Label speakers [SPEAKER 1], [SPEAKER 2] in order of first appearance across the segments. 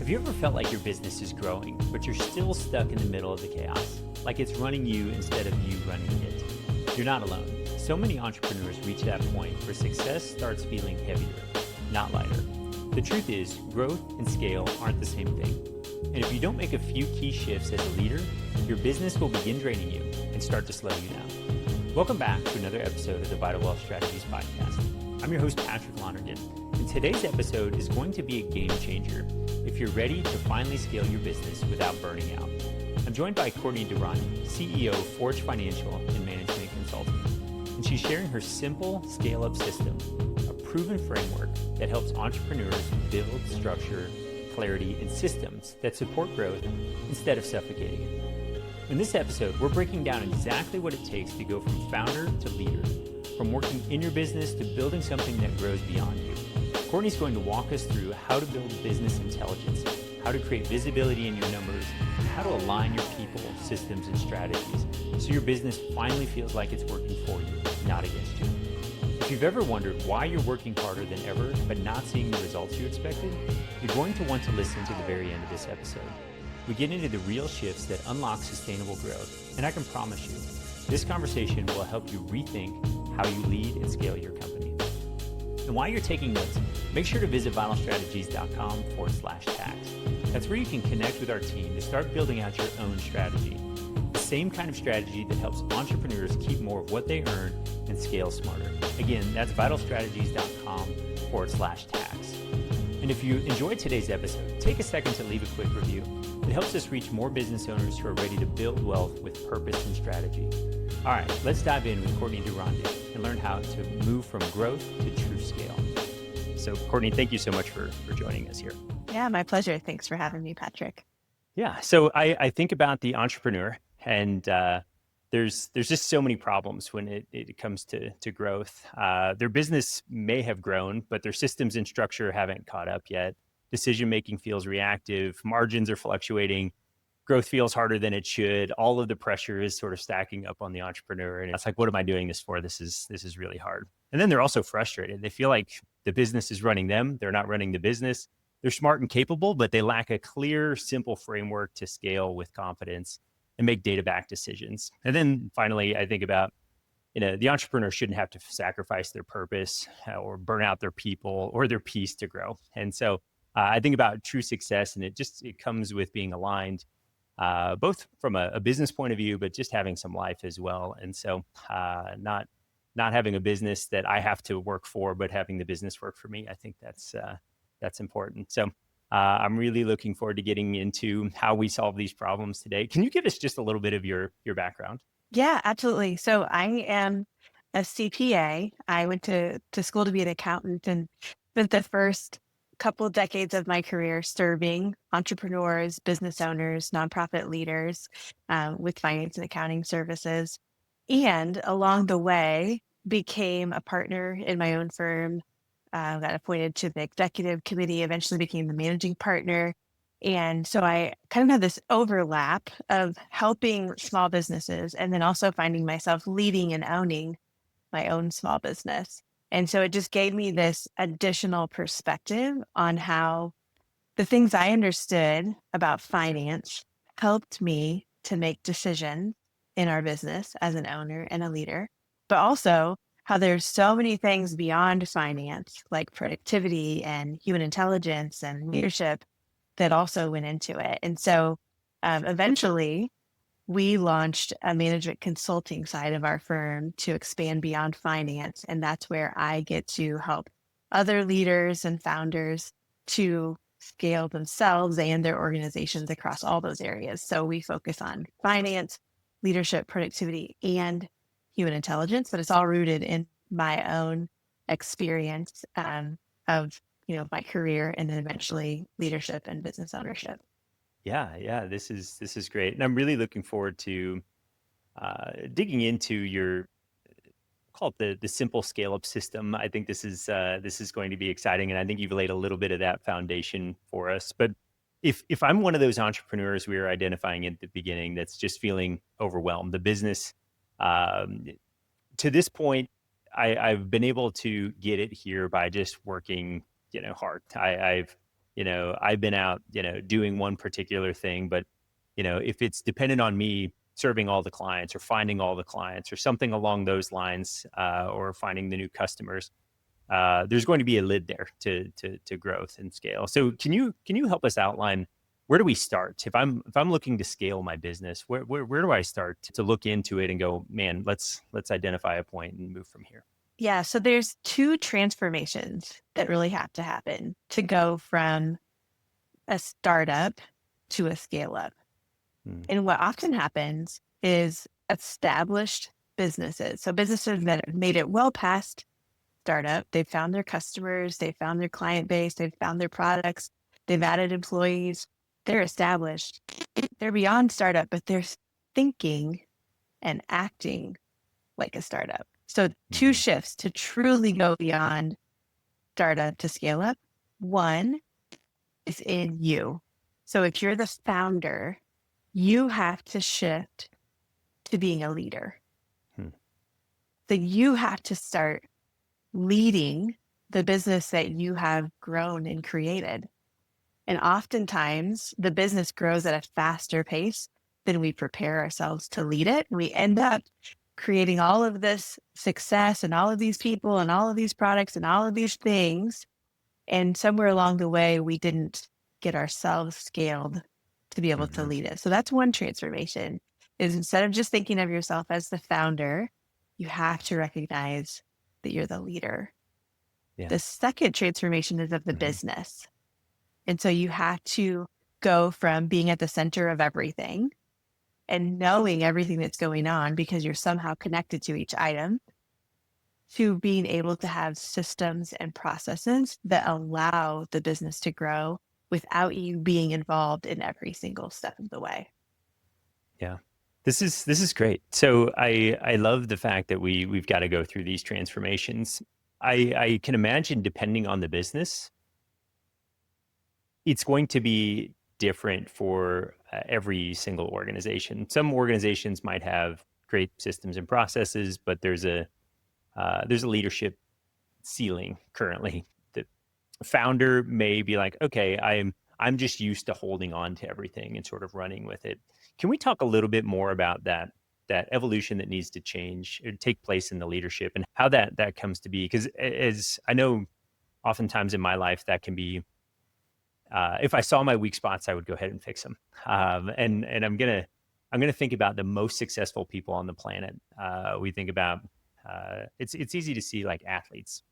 [SPEAKER 1] Have you ever felt like your business is growing, but you're still stuck in the middle of the chaos? Like it's running you instead of you running it? You're not alone. So many entrepreneurs reach that point where success starts feeling heavier, not lighter. The truth is, growth and scale aren't the same thing. And if you don't make a few key shifts as a leader, your business will begin draining you and start to slow you down. Welcome back to another episode of the Vital Wealth Strategies podcast. I'm your host, Patrick Lonergan, and today's episode is going to be a game changer if you're ready to finally scale your business without burning out. I'm joined by Courtney De Ronde, CEO of Forge Financial and Management Consulting, and she's sharing her simple scale-up system, a proven framework that helps entrepreneurs build structure, clarity, and systems that support growth instead of suffocating it. In this episode, we're breaking down exactly what it takes to go from founder to leader, from working in your business to building something that grows beyond you. Courtney's going to walk us through how to build business intelligence, how to create visibility in your numbers, and how to align your people, systems, and strategies so your business finally feels like it's working for you, not against you. If you've ever wondered why you're working harder than ever but not seeing the results you expected, you're going to want to listen to the very end of this episode. We get into the real shifts that unlock sustainable growth, and I can promise you, this conversation will help you rethink how you lead and scale your company. And while you're taking notes, make sure to visit vitalstrategies.com/tax. That's where you can connect with our team to start building out your own strategy. The same kind of strategy that helps entrepreneurs keep more of what they earn and scale smarter. Again, that's vitalstrategies.com/tax. And if you enjoyed today's episode, take a second to leave a quick review. It helps us reach more business owners who are ready to build wealth with purpose and strategy. All right, let's dive in with Courtney De Ronde and learn how to move from growth to true scale. So Courtney, thank you so much for joining us here.
[SPEAKER 2] Yeah, my pleasure. Thanks for having me, Patrick.
[SPEAKER 1] Yeah, so I think about the entrepreneur, and there's just so many problems when it comes to growth. Their business may have grown, but their systems and structure haven't caught up yet. Decision-making feels reactive, margins are fluctuating, growth feels harder than it should. All of the pressure is sort of stacking up on the entrepreneur. And it's like, what am I doing this for? This is really hard. And then they're also frustrated. They feel like the business is running them. They're not running the business. They're smart and capable, but they lack a clear, simple framework to scale with confidence and make data-backed decisions. And then finally, I think about, the entrepreneur shouldn't have to sacrifice their purpose or burn out their people or their peace to grow. And so I think about true success, and it comes with being aligned, both from a business point of view, but just having some life as well. And so not having a business that I have to work for, but having the business work for me, I think that's important. So I'm really looking forward to getting into how we solve these problems today. Can you give us just a little bit of your background?
[SPEAKER 2] Yeah, absolutely. So I am a CPA. I went to school to be an accountant and spent the first couple decades of my career serving entrepreneurs, business owners, nonprofit leaders with finance and accounting services. And along the way, became a partner in my own firm, got appointed to the executive committee, eventually became the managing partner. And so I kind of had this overlap of helping small businesses and then also finding myself leading and owning my own small business. And so it just gave me this additional perspective on how the things I understood about finance helped me to make decisions in our business as an owner and a leader, but also how there's so many things beyond finance, like productivity and human intelligence and leadership that also went into it. And so eventually we launched a management consulting side of our firm to expand beyond finance. And that's where I get to help other leaders and founders to scale themselves and their organizations across all those areas. So we focus on finance, leadership, productivity, and human intelligence, but it's all rooted in my own experience of my career and then eventually leadership and business ownership.
[SPEAKER 1] Yeah, this is great, and I'm really looking forward to digging into your call it the simple scale up system. I think this is going to be exciting, and I think you've laid a little bit of that foundation for us. But if I'm one of those entrepreneurs we were identifying at the beginning that's just feeling overwhelmed, the business to this point, I've been able to get it here by just working hard. I've I've been out, doing one particular thing, but, if it's dependent on me serving all the clients or finding all the clients or something along those lines, or finding the new customers, there's going to be a lid there to growth and scale. So can you help us outline where do we start if I'm looking to scale my business? Where do I start to look into it and go, man, let's identify a point and move from here.
[SPEAKER 2] Yeah. So there's two transformations that really have to happen to go from a startup to a scale up.
[SPEAKER 1] Hmm.
[SPEAKER 2] And what often happens is established businesses. So businesses that have made it well past startup, they've found their customers, they've found their client base, they've found their products, they've added employees, they're established. They're beyond startup, but they're thinking and acting like a startup. So two
[SPEAKER 1] Hmm.
[SPEAKER 2] shifts to truly go beyond startup to scale up. One is in you. So if you're the founder, you have to shift to being a leader.
[SPEAKER 1] Hmm.
[SPEAKER 2] So you have to start leading the business that you have grown and created. And oftentimes the business grows at a faster pace than we prepare ourselves to lead it. We end up creating all of this success and all of these people and all of these products and all of these things. And somewhere along the way, we didn't get ourselves scaled to be able to
[SPEAKER 1] Hmm.
[SPEAKER 2] lead it. So that's one transformation is instead of just thinking of yourself as the founder, you have to recognize that you're the leader.
[SPEAKER 1] Yeah.
[SPEAKER 2] The second transformation is of the
[SPEAKER 1] Hmm.
[SPEAKER 2] business. And so you have to go from being at the center of everything and knowing everything that's going on because you're somehow connected to each item to being able to have systems and processes that allow the business to grow without you being involved in every single step of the way.
[SPEAKER 1] Yeah. This is great. So I love the fact that we've got to go through these transformations. I can imagine depending on the business, it's going to be different for every single organization. Some organizations might have great systems and processes, but there's a leadership ceiling currently. The founder may be like, okay, I'm just used to holding on to everything and sort of running with it. Can we talk a little bit more about that evolution that needs to change or take place in the leadership and how that comes to be? Because as I know, oftentimes in my life that can be, if I saw my weak spots, I would go ahead and fix them. And I'm gonna think about the most successful people on the planet. We think about, it's easy to see like athletes.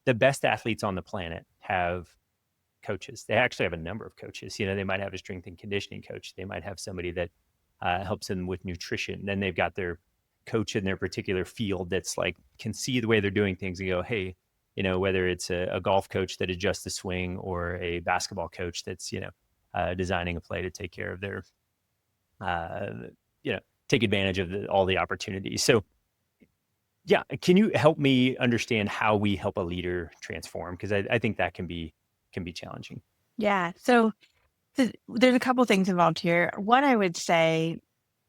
[SPEAKER 1] The best athletes on the planet have coaches. They actually have a number of coaches. They might have a strength and conditioning coach. They might have somebody that helps them with nutrition. Then they've got their coach in their particular field that's like can see the way they're doing things and go, hey, whether it's a golf coach that adjusts the swing or a basketball coach that's designing a play to take care of their uh, take advantage of all the opportunities. So yeah, can you help me understand how we help a leader transform? Because I think that can be challenging.
[SPEAKER 2] Yeah. So there's a couple things involved here. One, I would say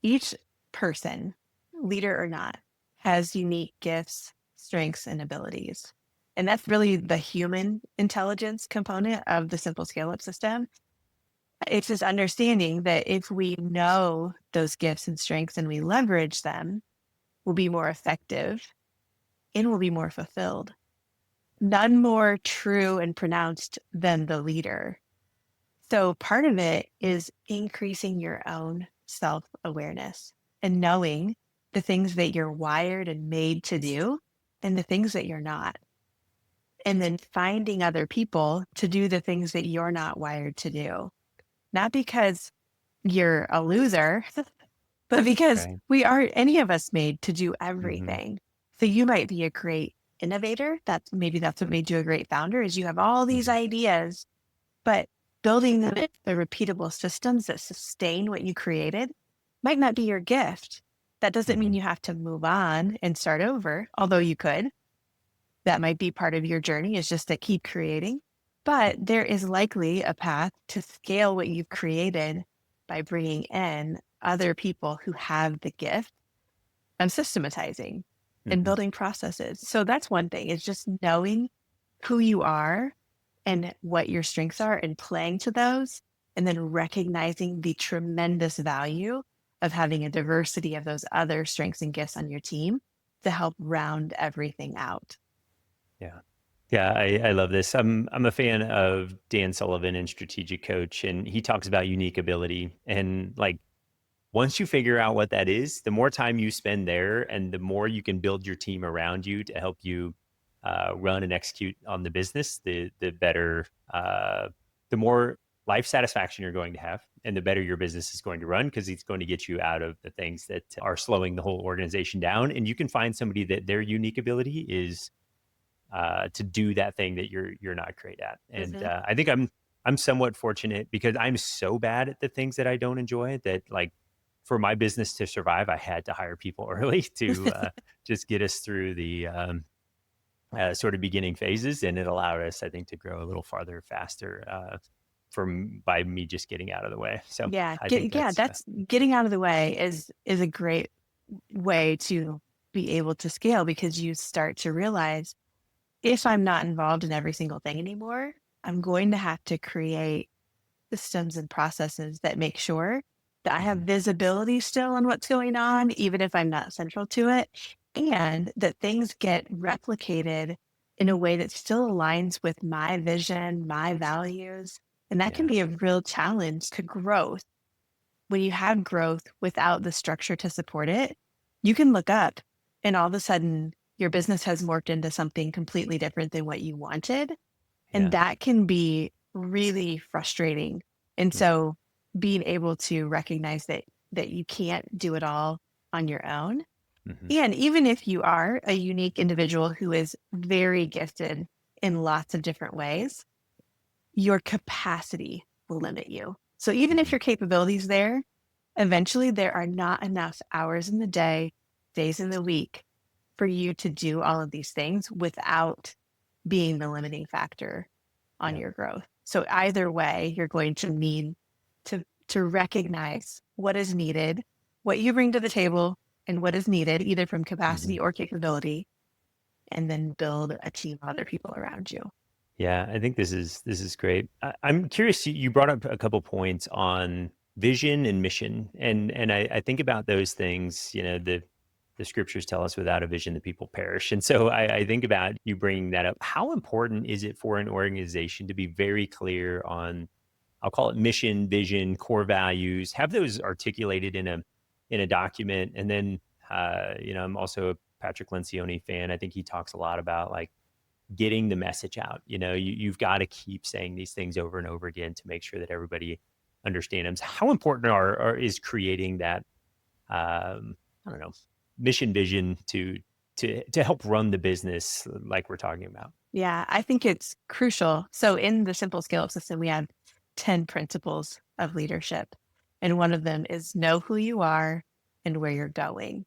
[SPEAKER 2] each person, leader or not, has unique gifts, strengths, and abilities. And that's really the human intelligence component of the simple scale up system. It's this understanding that if we know those gifts and strengths and we leverage them, we'll be more effective and we'll be more fulfilled. None more true and pronounced than the leader. So part of it is increasing your own self awareness and knowing the things that you're wired and made to do and the things that you're not. And then finding other people to do the things that you're not wired to do. Not because you're a loser, but because
[SPEAKER 1] Right.
[SPEAKER 2] we aren't any of us made to do
[SPEAKER 1] Hmm.
[SPEAKER 2] everything. So you might be a great innovator. That's what made you a great founder is you have all these
[SPEAKER 1] Hmm.
[SPEAKER 2] ideas, but building them into the repeatable systems that sustain what you created might not be your gift. That doesn't mean
[SPEAKER 1] Hmm.
[SPEAKER 2] you have to move on and start over, although you could. That might be part of your journey is just to keep creating. But there is likely a path to scale what you've created by bringing in other people who have the gift and systematizing and
[SPEAKER 1] Hmm.
[SPEAKER 2] building processes. So that's one thing is just knowing who you are and what your strengths are and playing to those, and then recognizing the tremendous value of having a diversity of those other strengths and gifts on your team to help round everything out.
[SPEAKER 1] Yeah. Yeah, I love this. I'm a fan of Dan Sullivan and Strategic Coach, and he talks about unique ability. And like once you figure out what that is, the more time you spend there and the more you can build your team around you to help you run and execute on the business, the better, the more life satisfaction you're going to have and the better your business is going to run because it's going to get you out of the things that are slowing the whole organization down. And you can find somebody that their unique ability is to do that thing that you're not great at. And
[SPEAKER 2] Mhm.
[SPEAKER 1] I think I'm somewhat fortunate because I'm so bad at the things that I don't enjoy that like for my business to survive, I had to hire people early to just get us through the sort of beginning phases, and it allowed us, I think, to grow a little farther, faster from by me just getting out of the way. So
[SPEAKER 2] Yeah,
[SPEAKER 1] I think that's
[SPEAKER 2] that's getting out of the way is a great way to be able to scale because you start to realize if I'm not involved in every single thing anymore, I'm going to have to create systems and processes that make sure that I have
[SPEAKER 1] mhm,
[SPEAKER 2] visibility still on what's going on, even if I'm not central to it, and that things get replicated in a way that still aligns with my vision, my values. And that can
[SPEAKER 1] yeah,
[SPEAKER 2] be a real challenge to growth. When you have growth without the structure to support it, you can look up and all of a sudden your business has morphed into something completely different than what you wanted. And
[SPEAKER 1] yeah,
[SPEAKER 2] that can be really frustrating. And
[SPEAKER 1] mm,
[SPEAKER 2] so being able to recognize that you can't do it all on your own.
[SPEAKER 1] mhm,
[SPEAKER 2] And even if you are a unique individual who is very gifted in lots of different ways, your capacity will limit you. So even if
[SPEAKER 1] mhm,
[SPEAKER 2] your capabilities there, eventually there are not enough hours in the day, days in the week for you to do all of these things without being the limiting factor on
[SPEAKER 1] yeah,
[SPEAKER 2] your growth. So either way, you're going to need to recognize what is needed, what you bring to the table and what is needed either from
[SPEAKER 1] mhm.
[SPEAKER 2] capacity or capability, and then build a team of other people around you.
[SPEAKER 1] Yeah, I think this is great. I'm curious. You brought up a couple points on vision and mission, and I think about those things. You know, the scriptures tell us without a vision, the people perish, and so I think about you bringing that up. How important is it for an organization to be very clear on, I'll call it mission, vision, core values, have those articulated in a document, and then I'm also a Patrick Lencioni fan. I think he talks a lot about like getting the message out. You know, you've got to keep saying these things over and over again to make sure that everybody understands. How important is creating that I don't know, mission vision to help run the business like we're talking about.
[SPEAKER 2] Yeah, I think it's crucial. So in the simple scale up system, we have 10 principles of leadership. And one of them is know who you are and where you're going.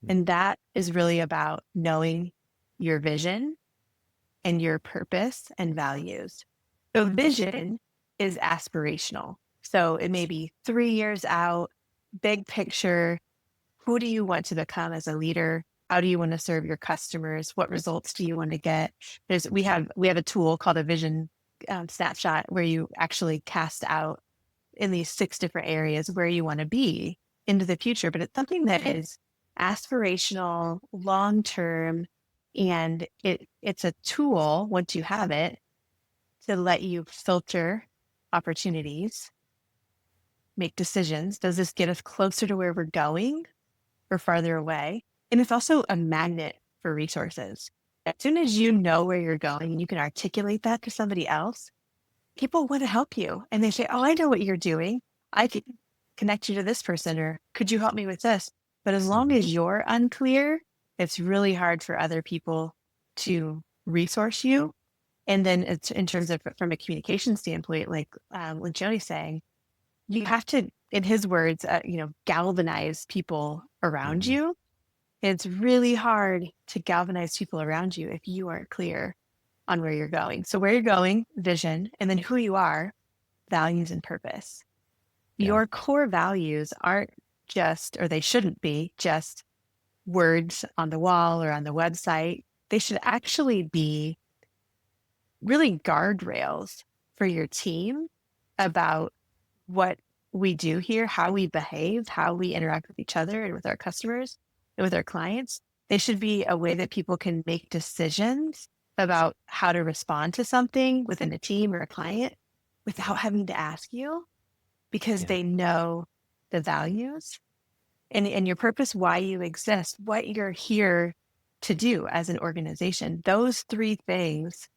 [SPEAKER 1] Mm,
[SPEAKER 2] And that is really about knowing your vision and your purpose and values. So vision is aspirational. So it may be 3 years out, big picture. Who do you want to become as a leader? How do you want to serve your customers? What results do you want to get? We have a tool called a vision snapshot where you actually cast out in these 6 different areas where you want to be into the future. But it's something that is aspirational, long term, and it's a tool once you have it to let you filter opportunities, make decisions. Does this get us closer to where we're going or farther away? And it's also a magnet for resources. As soon as you know where you're going and you can articulate that to somebody else, people want to help you. And they say, oh, I know what you're doing. I could connect you to this person, or could you help me with this? But as long
[SPEAKER 1] mhm.
[SPEAKER 2] as you're unclear, it's really hard for other people to resource you. And then it's in terms of from a communication standpoint, like Lencioni's saying, you have to, in his words, galvanize people around
[SPEAKER 1] Mhm.
[SPEAKER 2] you. It's really hard to galvanize people around you if you aren't clear on where you're going. So where you're going, vision, and then who you are, values and purpose.
[SPEAKER 1] Yeah.
[SPEAKER 2] Your core values aren't just, or they shouldn't be just words on the wall or on the website. They should actually be really guardrails for your team about what we do here, how we behave, how we interact with each other and with our customers and with our clients. They should be a way that people can make decisions about how to respond to something within a team or a client without having to ask you, because
[SPEAKER 1] Yeah.
[SPEAKER 2] they know the values and your purpose, why you exist, what you're here to do as an organization. Those three things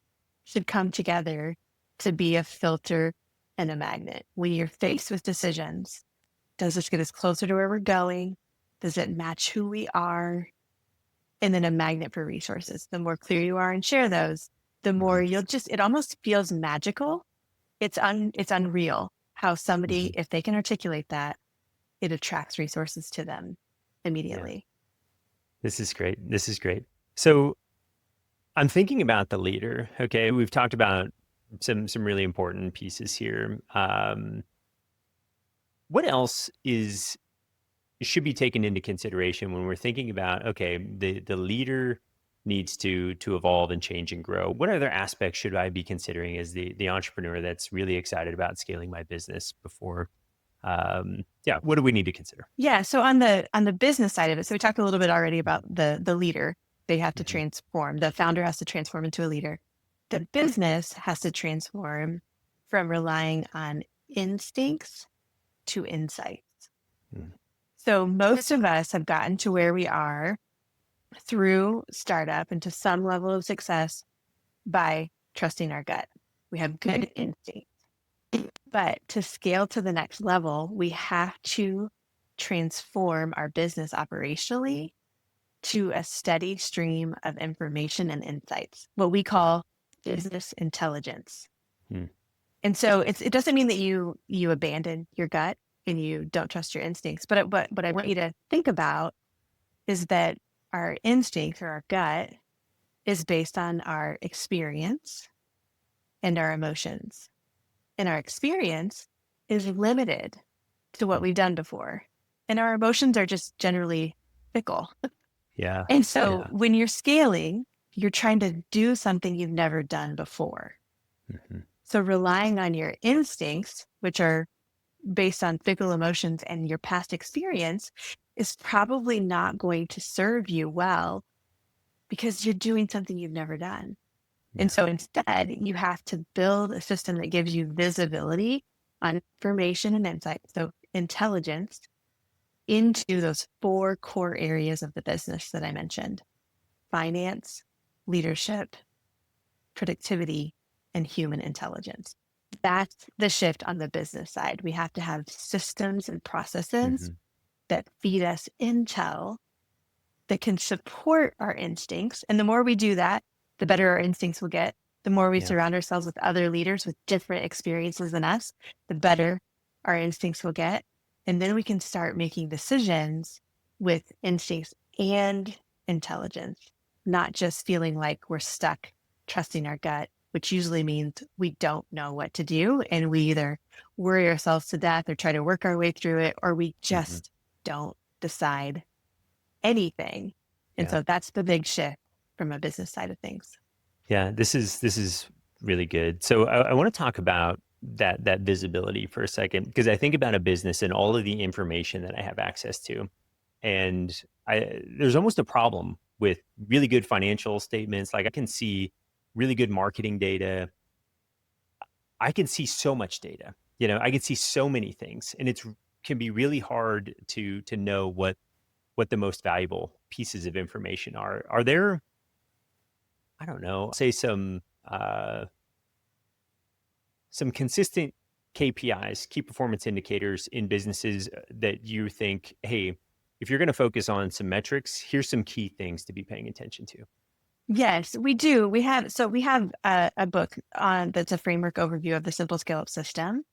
[SPEAKER 2] should come together to be a filter and a magnet. When you're faced with decisions, does this get us closer to where we're going? Does it match who we are? And then a magnet for resources. The more clear you are and share those, the more you'll just, it almost feels magical. It's unreal how somebody, if they can articulate that, it attracts resources to them immediately.
[SPEAKER 1] This is great. This is great. So I'm thinking about the leader. Okay. We've talked about some really important pieces here. What else should be taken into consideration when we're thinking about, okay, the leader needs to evolve and change and grow? What other aspects should I be considering as the entrepreneur that's really excited about scaling my business before? What do we need to consider?
[SPEAKER 2] Yeah. So on the business side of it, so we talked a little bit already about the leader. They have to transform. The founder has to transform into a leader. The business has to transform from relying on instincts to insights.
[SPEAKER 1] Mm.
[SPEAKER 2] So most of us have gotten to where we are through startup and to some level of success by trusting our gut. We have good instincts. But to scale to the next level, we have to transform our business operationally to a steady stream of information and insights, what we call business intelligence.
[SPEAKER 1] Mm.
[SPEAKER 2] And so it doesn't mean that you abandon your gut and you don't trust your instincts. But what I want you to think about is that our instincts or our gut is based on our experience and our emotions. And our experience is limited to what we've done before. And our emotions are just generally fickle.
[SPEAKER 1] Yeah.
[SPEAKER 2] And so when you're scaling, you're trying to do something you've never done before.
[SPEAKER 1] Mm-hmm.
[SPEAKER 2] So relying on your instincts, which are based on fickle emotions and your past experience, is probably not going to serve you well because you're doing something you've never done. And so instead, you have to build a system that gives you visibility on information and insight, so intelligence, into those 4 core areas of the business that I mentioned: finance, leadership, productivity, and human intelligence. That's the shift on the business side. We have to have systems and processes that feed us intel that can support our instincts. And the more we do that, the better our instincts will get. The more we surround ourselves with other leaders with different experiences than us, the better our instincts will get. And then we can start making decisions with instincts and intelligence, not just feeling like we're stuck trusting our gut, which usually means we don't know what to do. And we either worry ourselves to death or try to work our way through it, or we just don't decide anything. And so that's the big shift from a business side of things.
[SPEAKER 1] Yeah, this is really good. So I want to talk about that visibility for a second, because I think about a business and all of the information that I have access to. And there's almost a problem with really good financial statements. Like, I can see really good marketing data. I can see so much data. I can see so many things, and it can be really hard to know what the most valuable pieces of information are. Are there, I don't know, say some consistent KPIs, key performance indicators in businesses that you think, hey, if you're going to focus on some metrics, here's some key things to be paying attention to?
[SPEAKER 2] Yes, we do. We have a book that's a framework overview of the Simple Scale Up system.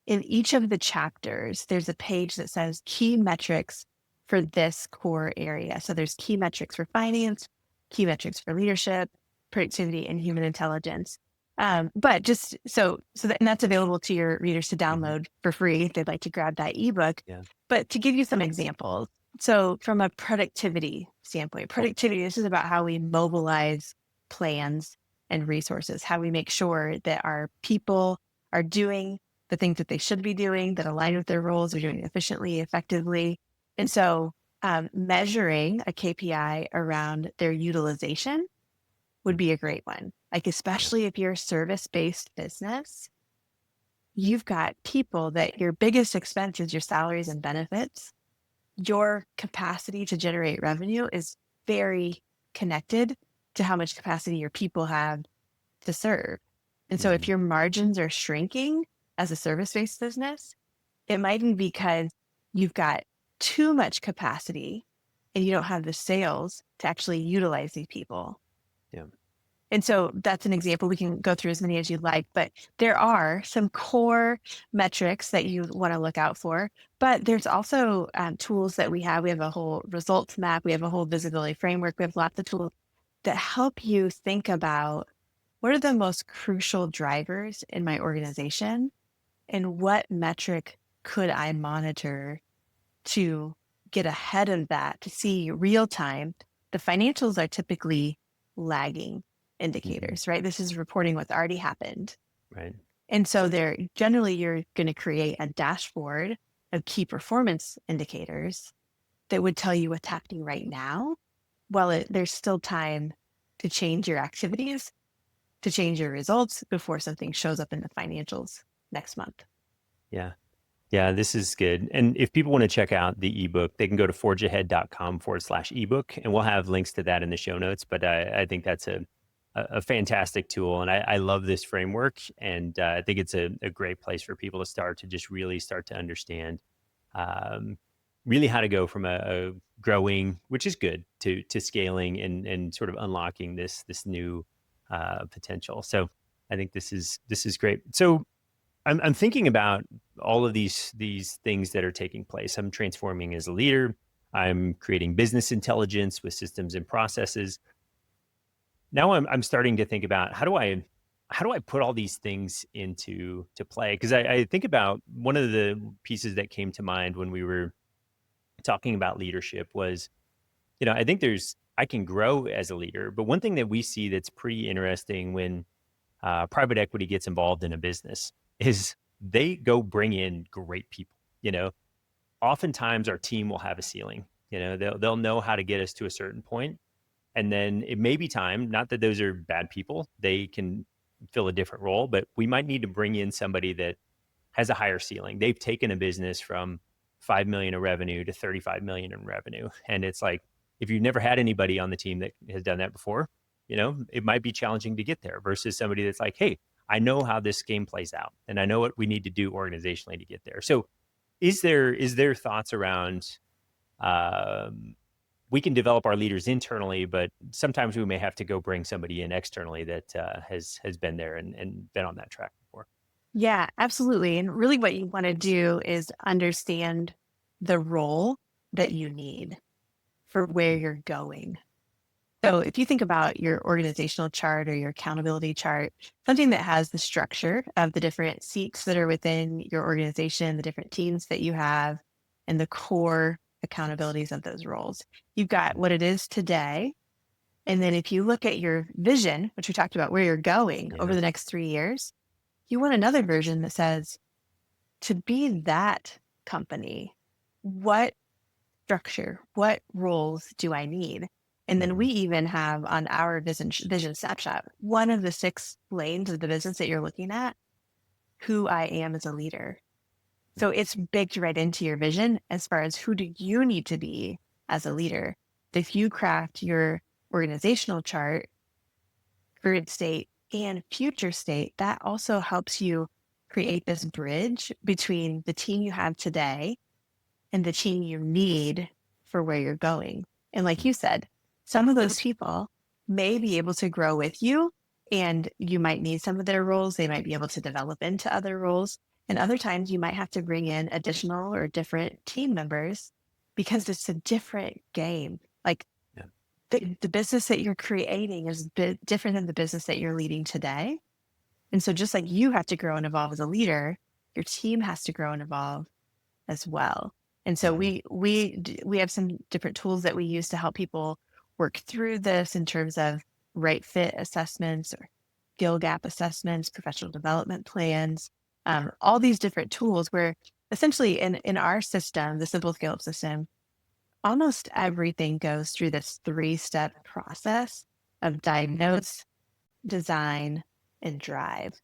[SPEAKER 2] In each of the chapters, there's a page that says key metrics for this core area. So there's key metrics for finance, key metrics for leadership, productivity, and human intelligence. But just and that's available to your readers to download for free if they'd like to grab that ebook.
[SPEAKER 1] Yeah.
[SPEAKER 2] But to give you some examples, so from a productivity standpoint, this is about how we mobilize plans and resources, how we make sure that our people are doing the things that they should be doing that align with their roles, are doing efficiently, effectively. And so measuring a KPI around their utilization would be a great one. Like, especially if you're a service-based business, you've got people that your biggest expense is your salaries and benefits. Your capacity to generate revenue is very connected to how much capacity your people have to serve. And so if your margins are shrinking as a service-based business, it might be because you've got too much capacity and you don't have the sales to actually utilize these people.
[SPEAKER 1] Yeah.
[SPEAKER 2] And so that's an example. We can go through as many as you'd like, but there are some core metrics that you want to look out for. But there's also tools that we have. We have a whole results map. We have a whole visibility framework. We have lots of tools that help you think about what are the most crucial drivers in my organization and what metric could I monitor to get ahead of that, to see real time. The financials are typically lagging indicators, right? This is reporting what's already happened.
[SPEAKER 1] Right.
[SPEAKER 2] And so you're going to create a dashboard of key performance indicators that would tell you what's happening right now, while there's still time to change your activities, to change your results before something shows up in the financials next month.
[SPEAKER 1] Yeah. Yeah, this is good. And if people want to check out the ebook, they can go to forgeahead.com/ebook, and we'll have links to that in the show notes. But I think that's a fantastic tool. And I love this framework. And I think it's a great place for people to start to just really start to understand really how to go from a growing, which is good, to scaling and sort of unlocking this new potential. So I think this is great. So I'm thinking about all of these things that are taking place. I'm transforming as a leader. I'm creating business intelligence with systems and processes. Now I'm starting to think about how do I put all these things into play? Because I think about one of the pieces that came to mind when we were talking about leadership was, I think I can grow as a leader, but one thing that we see that's pretty interesting when private equity gets involved in a business is they go bring in great people. Oftentimes our team will have a ceiling. They'll know how to get us to a certain point, and then it may be time. Not that those are bad people; they can fill a different role, but we might need to bring in somebody that has a higher ceiling. They've taken a business from 5 million in revenue to 35 million in revenue, and it's like if you've never had anybody on the team that has done that before, it might be challenging to get there versus somebody that's like, hey, I know how this game plays out and I know what we need to do organizationally to get there. So is there thoughts around we can develop our leaders internally, but sometimes we may have to go bring somebody in externally that has been there and been on that track before?
[SPEAKER 2] Yeah, absolutely. And really what you want to do is understand the role that you need for where you're going. So if you think about your organizational chart or your accountability chart, something that has the structure of the different seats that are within your organization, the different teams that you have, and the core accountabilities of those roles. You've got what it is today. And then if you look at your vision, which we talked about where you're going over the next 3 years, you want another version that says, to be that company, what structure, what roles do I need? And then we even have on our vision snapshot, one of the 6 lanes of the business that you're looking at, who I am as a leader. So it's baked right into your vision as far as who do you need to be as a leader. If you craft your organizational chart, current state and future state, that also helps you create this bridge between the team you have today and the team you need for where you're going. And like you said, some of those people may be able to grow with you and you might need some of their roles. They might be able to develop into other roles. And other times you might have to bring in additional or different team members because it's a different game. Like the business that you're creating is a bit different than the business that you're leading today. And so just like you have to grow and evolve as a leader, your team has to grow and evolve as well. And so we have some different tools that we use to help people work through this in terms of right fit assessments or skill gap assessments, professional development plans, all these different tools where essentially in our system, the simple scale up system, almost everything goes through this 3-step process of diagnose, design, and drive.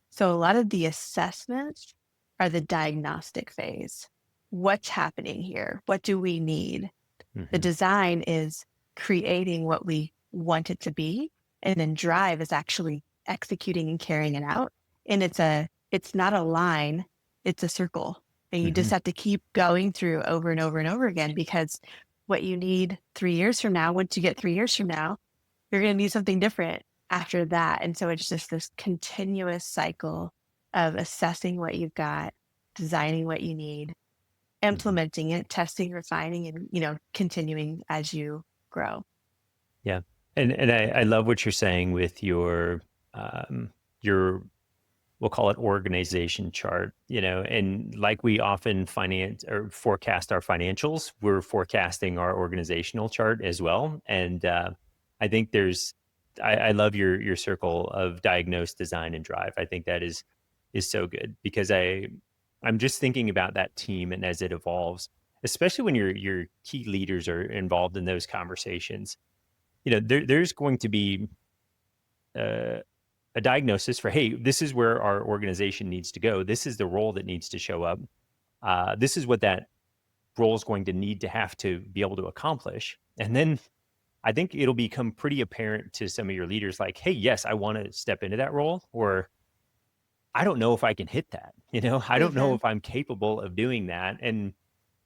[SPEAKER 2] So a lot of the assessments are the diagnostic phase. What's happening here? What do we need? The
[SPEAKER 1] Hmm.
[SPEAKER 2] design is creating what we want it to be, and then drive is actually executing and carrying it out. And it's not a line, it's a circle. And you
[SPEAKER 1] Hmm.
[SPEAKER 2] just have to keep going through over and over and over again, because what you need 3 years from now, once you get 3 years from now, you're going to need something different after that. And so it's just this continuous cycle of assessing what you've got, designing what you need,
[SPEAKER 1] Hmm.
[SPEAKER 2] implementing it, testing, refining, and, continuing as you grow.
[SPEAKER 1] Yeah. And I love what you're saying with your we'll call it organization chart, and like we often finance or forecast our financials, we're forecasting our organizational chart as well. And I think I love your circle of diagnose, design, and drive. I think that is so good because I'm just thinking about that team and as it evolves, especially when your key leaders are involved in those conversations. There's going to be uh, a diagnosis for, hey, this is where our organization needs to go. This is the role that needs to show up. This is what that role is going to need to have to be able to accomplish. And then I think it'll become pretty apparent to some of your leaders, like, hey, yes, I want to step into that role, or I don't know if I can hit that. I don't know
[SPEAKER 2] Hmm.
[SPEAKER 1] if I'm capable of doing that. And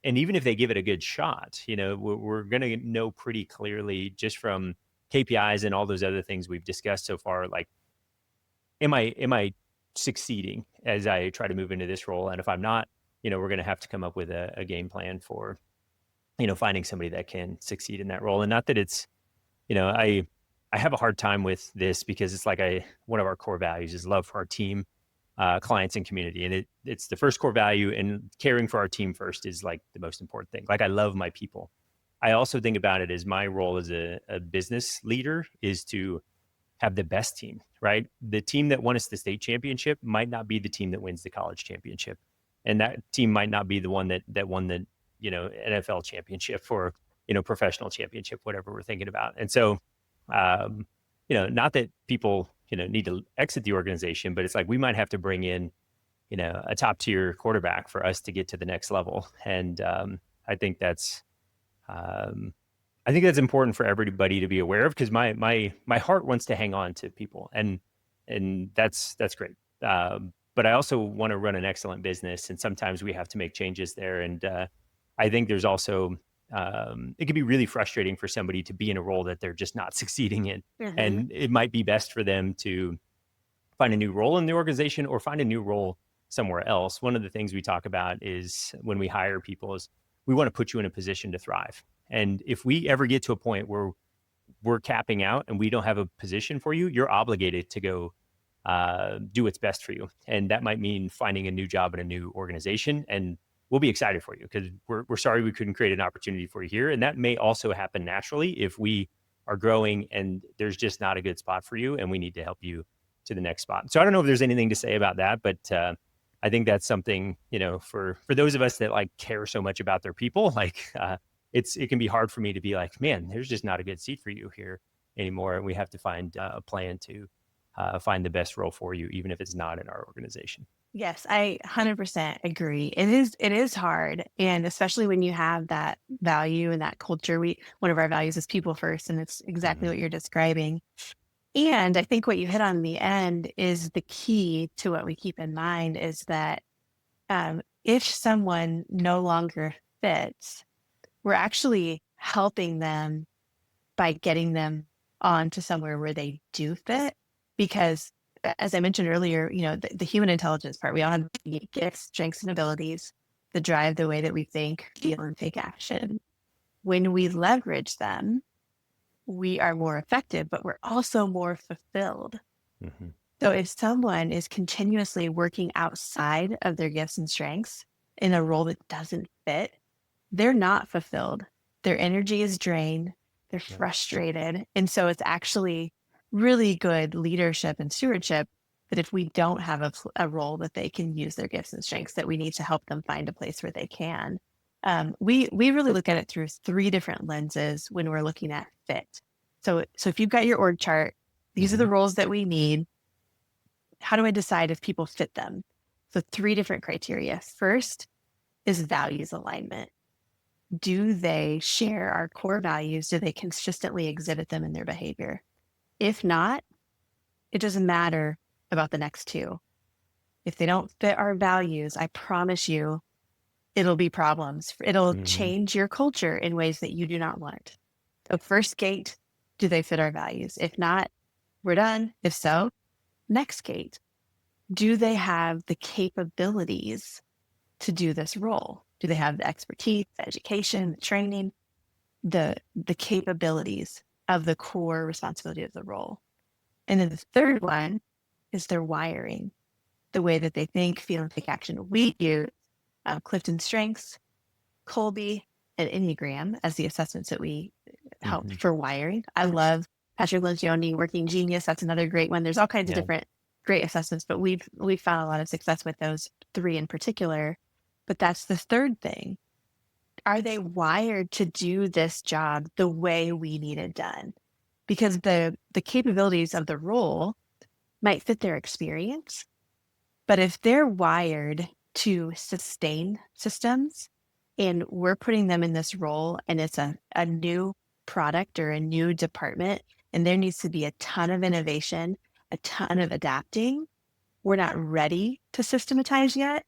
[SPEAKER 1] even if they give it a good shot, we're going to know pretty clearly just from KPIs and all those other things we've discussed so far, like, am I succeeding as I try to move into this role? And if I'm not, we're going to have to come up with a game plan for, finding somebody that can succeed in that role. And not that it's, I have a hard time with this because it's like one of our core values is love for our team, clients, and community. And it's the first core value, and caring for our team first is like the most important thing. Like, I love my people. I also think about it as my role as a business leader is to have the best team, right? The team that won us the state championship might not be the team that wins the college championship. And that team might not be the one that won the, NFL championship or, professional championship, whatever we're thinking about. And so, um, not that people, need to exit the organization, but it's like we might have to bring in, a top tier quarterback for us to get to the next level. And I think that's, um, I think that's important for everybody to be aware of because my heart wants to hang on to people, and that's great. But I also want to run an excellent business, and sometimes we have to make changes there. And I think there's also it can be really frustrating for somebody to be in a role that they're just not succeeding in,
[SPEAKER 2] Hmm.
[SPEAKER 1] and it might be best for them to find a new role in the organization or find a new role somewhere else. One of the things we talk about is when we hire people is we want to put you in a position to thrive. And if we ever get to a point where we're capping out and we don't have a position for you, you're obligated to go do what's best for you. And that might mean finding a new job in a new organization. And we'll be excited for you because we're sorry we couldn't create an opportunity for you here. And that may also happen naturally if we are growing and there's just not a good spot for you and we need to help you to the next spot. So I don't know if there's anything to say about that, but I think that's something, for those of us that like care so much about their people, like it can be hard for me to be like, man, there's just not a good seat for you here anymore. And we have to find a plan to find the best role for you, even if it's not in our organization.
[SPEAKER 2] Yes, I 100% agree. It is hard, and especially when you have that value and that culture. One of our values is people first, and it's exactly
[SPEAKER 1] Hmm.
[SPEAKER 2] what you're describing. And I think what you hit on in the end is the key to what we keep in mind is that if someone no longer fits, we're actually helping them by getting them on to somewhere where they do fit. Because as I mentioned earlier, the human intelligence part, we all have unique gifts, strengths, and abilities that drive the way that we think, feel, and take action. When we leverage them, we are more effective, but we're also more fulfilled.
[SPEAKER 1] Hmm.
[SPEAKER 2] So if someone is continuously working outside of their gifts and strengths in a role that doesn't fit, they're not fulfilled. Their energy is drained. They're
[SPEAKER 1] Yeah.
[SPEAKER 2] frustrated. And so it's actually really good leadership and stewardship, that if we don't have a role that they can use their gifts and strengths, that we need to help them find a place where they can. We really look at it through three different lenses when we're looking at fit. So if you've got your org chart, these are the roles that we need. How do I decide if people fit them? So three different criteria. First is values alignment. Do they share our core values? Do they consistently exhibit them in their behavior? If not, it doesn't matter about the next two. If they don't fit our values, I promise you, it'll be problems. It'll change your culture in ways that you do not want. So first gate, do they fit our values? If not, we're done. If so, next gate, do they have the capabilities to do this role? Do they have the expertise, the education, the training, the capabilities of the core responsibility of the role? And then the third one is their wiring, the way that they think, feel, and take action. We use Clifton Strengths, Kolbe, and Enneagram as the assessments that we help for wiring. I love Patrick Lonergan, Working Genius. That's another great one. There's all kinds of different great assessments, but we've found a lot of success with those three in particular. But that's the third thing. Are they wired to do this job the way we need it done? Because the capabilities of the role might fit their experience, but if they're wired to sustain systems and we're putting them in this role and it's a new product or a new department and there needs to be a ton of innovation, a ton of adapting, we're not ready to systematize yet,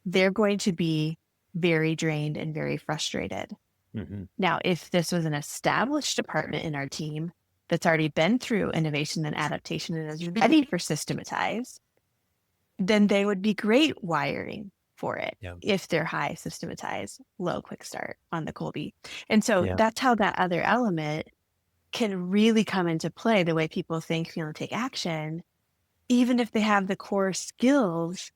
[SPEAKER 2] they're going to be very drained and very frustrated. Now, if this was an established department in our team that's already been through innovation and adaptation and is ready for systematize, then they would be great wiring for it if they're high systematize, low quick start on the Kolbe. And so that's how that other element can really come into play, the way people think, feel, and take action. Even if they have the core skills,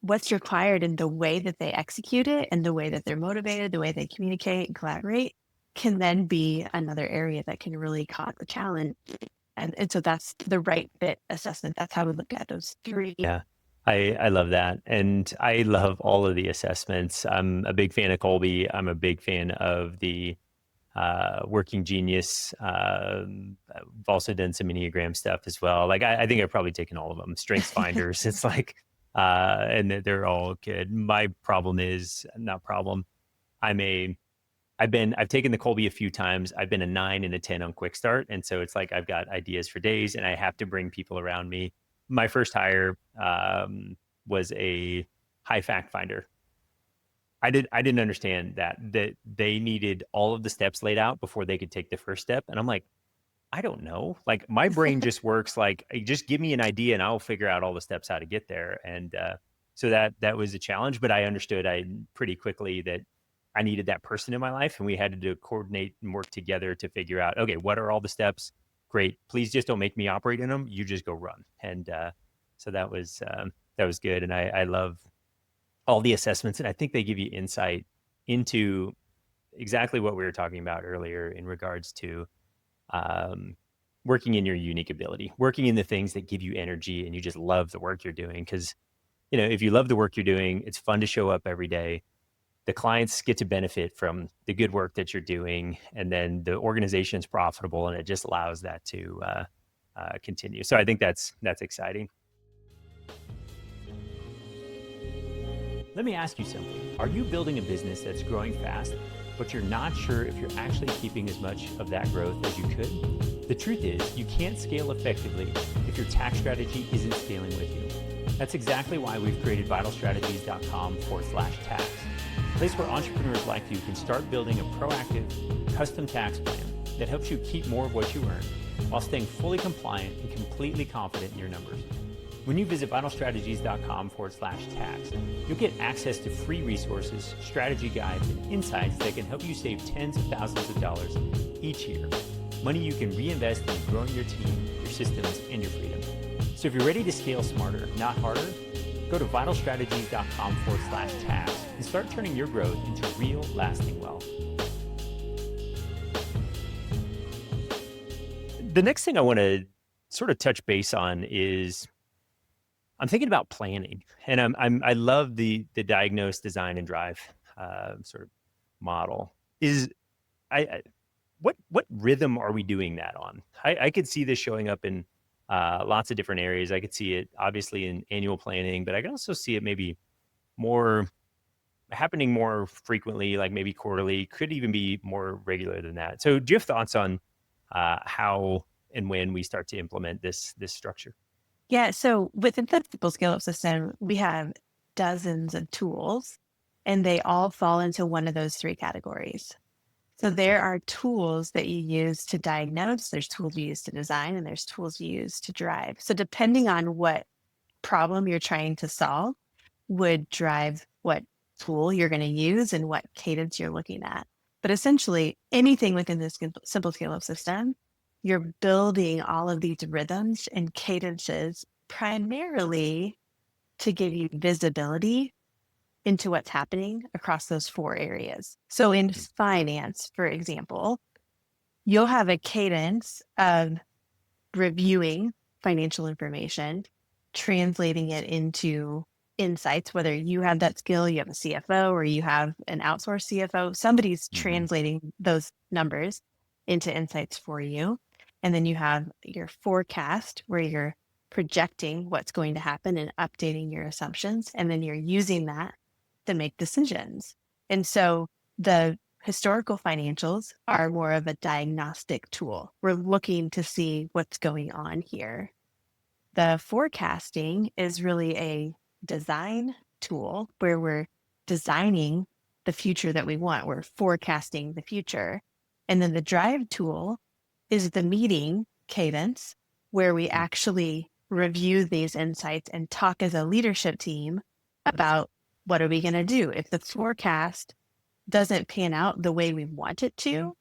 [SPEAKER 2] what's required in the way that they execute it and the way that they're motivated, the way they communicate and collaborate can then be another area that can really cause the challenge. And so that's the right fit assessment. That's how we look at those three.
[SPEAKER 1] Yeah. I love that. And I love all of the assessments. I'm a big fan of Kolbe. I'm a big fan of the Working Genius. I've also done some Enneagram stuff as well. Like I think I've probably taken all of them. Strengths finders. It's like, and they're all good. My problem is not problem. I've taken the Kolbe a few times. I've been a 9 and a 10 on quick start. And so it's like, I've got ideas for days and I have to bring people around me. My first hire was a high fact finder. I didn't understand that they needed all of the steps laid out before they could take the first step. And I'm like, I don't know. Like my brain just works like, just give me an idea and I'll figure out all the steps how to get there. And so that was a challenge, but I understood pretty quickly that I needed that person in my life and we had to coordinate and work together to figure out, okay, what are all the steps? Great. Please just don't make me operate in them. You just go run. And so that was good. And I love all the assessments. And I think they give you insight into exactly what we were talking about earlier in regards to working in your unique ability, working in the things that give you energy and you just love the work you're doing. Because, if you love the work you're doing, it's fun to show up every day. The clients get to benefit from the good work that you're doing, and then the organization's profitable, and it just allows that to continue. So I think that's exciting. Let me ask you something. Are you building a business that's growing fast, but you're not sure if you're actually keeping as much of that growth as you could? The truth is, you can't scale effectively if your tax strategy isn't scaling with you. That's exactly why we've created vitalstrategies.com/tax. A place where entrepreneurs like you can start building a proactive, custom tax plan that helps you keep more of what you earn while staying fully compliant and completely confident in your numbers. When you visit vitalstrategies.com/tax, you'll get access to free resources, strategy guides, and insights that can help you save tens of thousands of dollars each year. Money you can reinvest in growing your team, your systems, and your freedom. So if you're ready to scale smarter, not harder, go to vitalstrategies.com/tax and start turning your growth into real, lasting wealth. the next thing I want to sort of touch base on is I'm thinking about planning, and I love the diagnose, design, and drive sort of model. Is I what rhythm are we doing that on? I could see this showing up in lots of different areas. I could see it obviously in annual planning, but I can also see it maybe more happening more frequently, like maybe quarterly. Could even be more regular than that. So, do you have thoughts on how and when we start to implement this structure?
[SPEAKER 2] Yeah. So within the simple scale up system, we have dozens of tools and they all fall into one of those three categories. So there
[SPEAKER 1] Okay.
[SPEAKER 2] are tools that you use to diagnose, there's tools you use to design, and there's tools you use to drive. So depending on what problem you're trying to solve would drive what tool you're going to use and what cadence you're looking at. But essentially, anything within this simple scale up system, you're building all of these rhythms and cadences primarily to give you visibility into what's happening across those four areas. So in finance, for example, you'll have a cadence of reviewing financial information, translating it into insights, whether you have that skill, you have a CFO, or you have an outsourced CFO, somebody's
[SPEAKER 1] Mm-hmm.
[SPEAKER 2] translating those numbers into insights for you. And then you have your forecast where you're projecting what's going to happen and updating your assumptions. And then you're using that to make decisions. And so the historical financials are more of a diagnostic tool. We're looking to see what's going on here. The forecasting is really a design tool where we're designing the future that we want. We're forecasting the future. And then the drive tool is the meeting cadence where we actually review these insights and talk as a leadership team about what are we going to do if the forecast doesn't pan out the way we want it to.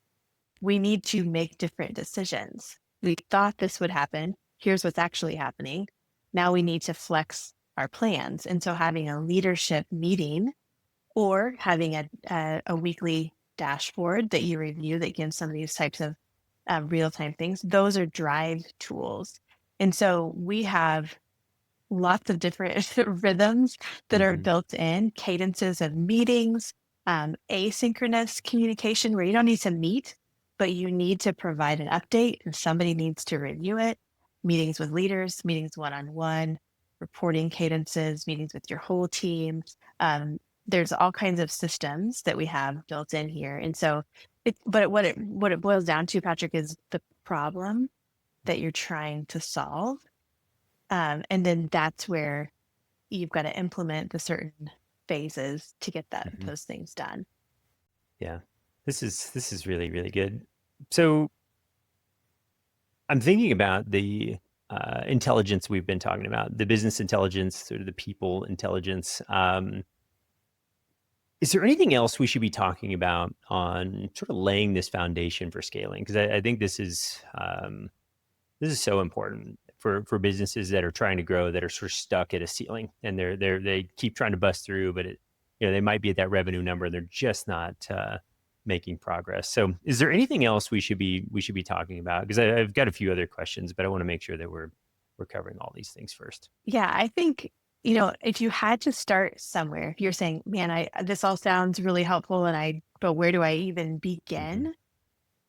[SPEAKER 2] We need to make different decisions. We thought this would happen. Here's what's actually happening. Now we need to flex our plans. And so having a leadership meeting or having a weekly dashboard that you review that gives some of these types of real-time things, those are drive tools. And so we have lots of different rhythms that are
[SPEAKER 1] Mm-hmm.
[SPEAKER 2] built in, cadences of meetings, asynchronous communication where you don't need to meet, but you need to provide an update and somebody needs to review it. Meetings with leaders, meetings one-on-one, reporting cadences, meetings with your whole team. There's all kinds of systems that we have built in here. And so, but what it boils down to, Patrick, is the problem that you're trying to solve. And then that's where you've got to implement the certain phases to get
[SPEAKER 1] Mm-hmm.
[SPEAKER 2] those things done.
[SPEAKER 1] Yeah, this is really really good. So I'm thinking about the intelligence we've been talking about, the business intelligence, sort of the people intelligence. Is there anything else we should be talking about on sort of laying this foundation for scaling? Because I think this is so important for businesses that are trying to grow, that are sort of stuck at a ceiling, and they keep trying to bust through, but they might be at that revenue number, and they're just not making progress. So, is there anything else we should be talking about? Because I've got a few other questions, but I want to make sure that we're covering all these things first.
[SPEAKER 2] Yeah, I think, if you had to start somewhere, if you're saying, man, this all sounds really helpful but where do I even
[SPEAKER 1] Hmm.
[SPEAKER 2] begin?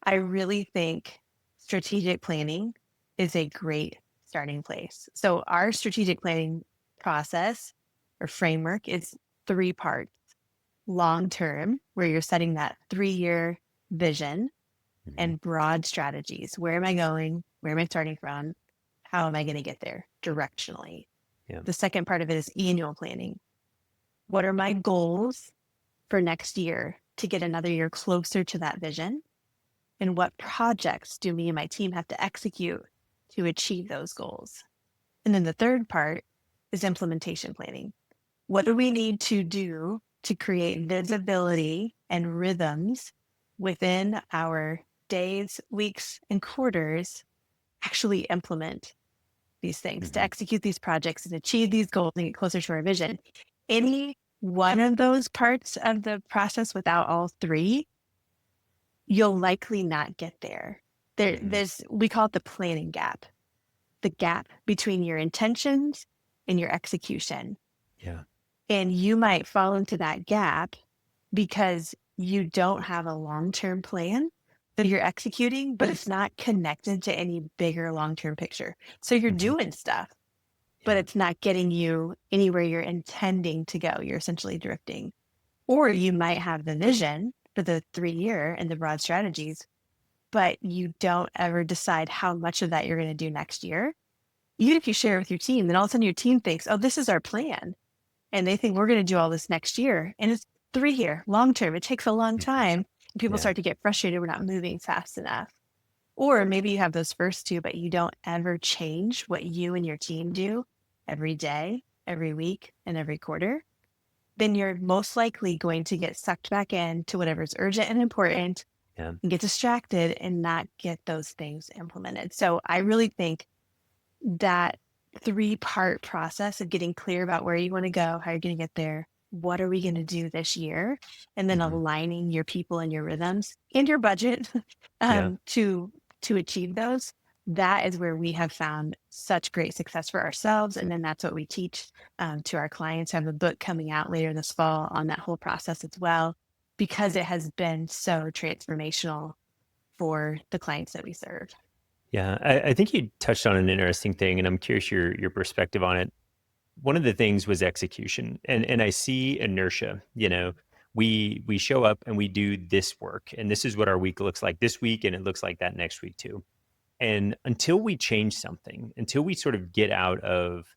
[SPEAKER 2] I really think strategic planning is a great starting place. So our strategic planning process or framework is three parts. Long term, where you're setting that 3-year vision
[SPEAKER 1] Hmm.
[SPEAKER 2] and broad strategies. Where am I going? Where am I starting from? How am I going to get there directionally?
[SPEAKER 1] Yeah.
[SPEAKER 2] The second part of it is annual planning. What are my goals for next year to get another year closer to that vision? And what projects do me and my team have to execute to achieve those goals? And then the third part is implementation planning. What do we need to do to create visibility and rhythms within our days, weeks, and quarters, actually implement these things, to
[SPEAKER 1] Hmm.
[SPEAKER 2] execute these projects and achieve these goals and get closer to our vision? Any one of those parts of the process without all three, you'll likely not get there.
[SPEAKER 1] Hmm.
[SPEAKER 2] We call it the planning gap, the gap between your intentions and your execution.
[SPEAKER 1] Yeah.
[SPEAKER 2] And you might fall into that gap because you don't have a long-term plan that you're executing, but it's not connected to any bigger long-term picture. So you're
[SPEAKER 1] Hmm.
[SPEAKER 2] doing stuff, but
[SPEAKER 1] Yeah.
[SPEAKER 2] it's not getting you anywhere you're intending to go. You're essentially drifting. Or you might have the vision for the 3 year and the broad strategies, but you don't ever decide how much of that you're going to do next year. Even if you share with your team, then all of a sudden your team thinks, oh, this is our plan. And they think we're going to do all this next year. And it's 3 year, long term. It takes a long
[SPEAKER 1] Mhm.
[SPEAKER 2] time. And people
[SPEAKER 1] Yeah.
[SPEAKER 2] start to get frustrated. We're not moving fast enough. Or maybe you have those first two, but you don't ever change what you and your team do every day, every week, and every quarter. Then you're most likely going to get sucked back into whatever's urgent and important
[SPEAKER 1] Yeah.
[SPEAKER 2] and get distracted and not get those things implemented. So I really think that 3-part process of getting clear about where you want to go, how you're going to get there, what are we going to do this year, and then
[SPEAKER 1] Hmm.
[SPEAKER 2] aligning your people and your rhythms and your budget
[SPEAKER 1] Yeah.
[SPEAKER 2] to achieve those. That is where we have found such great success for ourselves, and then that's what we teach to our clients. I have a book coming out later this fall on that whole process as well, because it has been so transformational for the clients that we serve.
[SPEAKER 1] Yeah. I think you touched on an interesting thing, and I'm curious your perspective on it. One of the things was execution, and I see inertia. We show up and we do this work, and this is what our week looks like this week, and it looks like that next week too. And until we change something, until we sort of get out of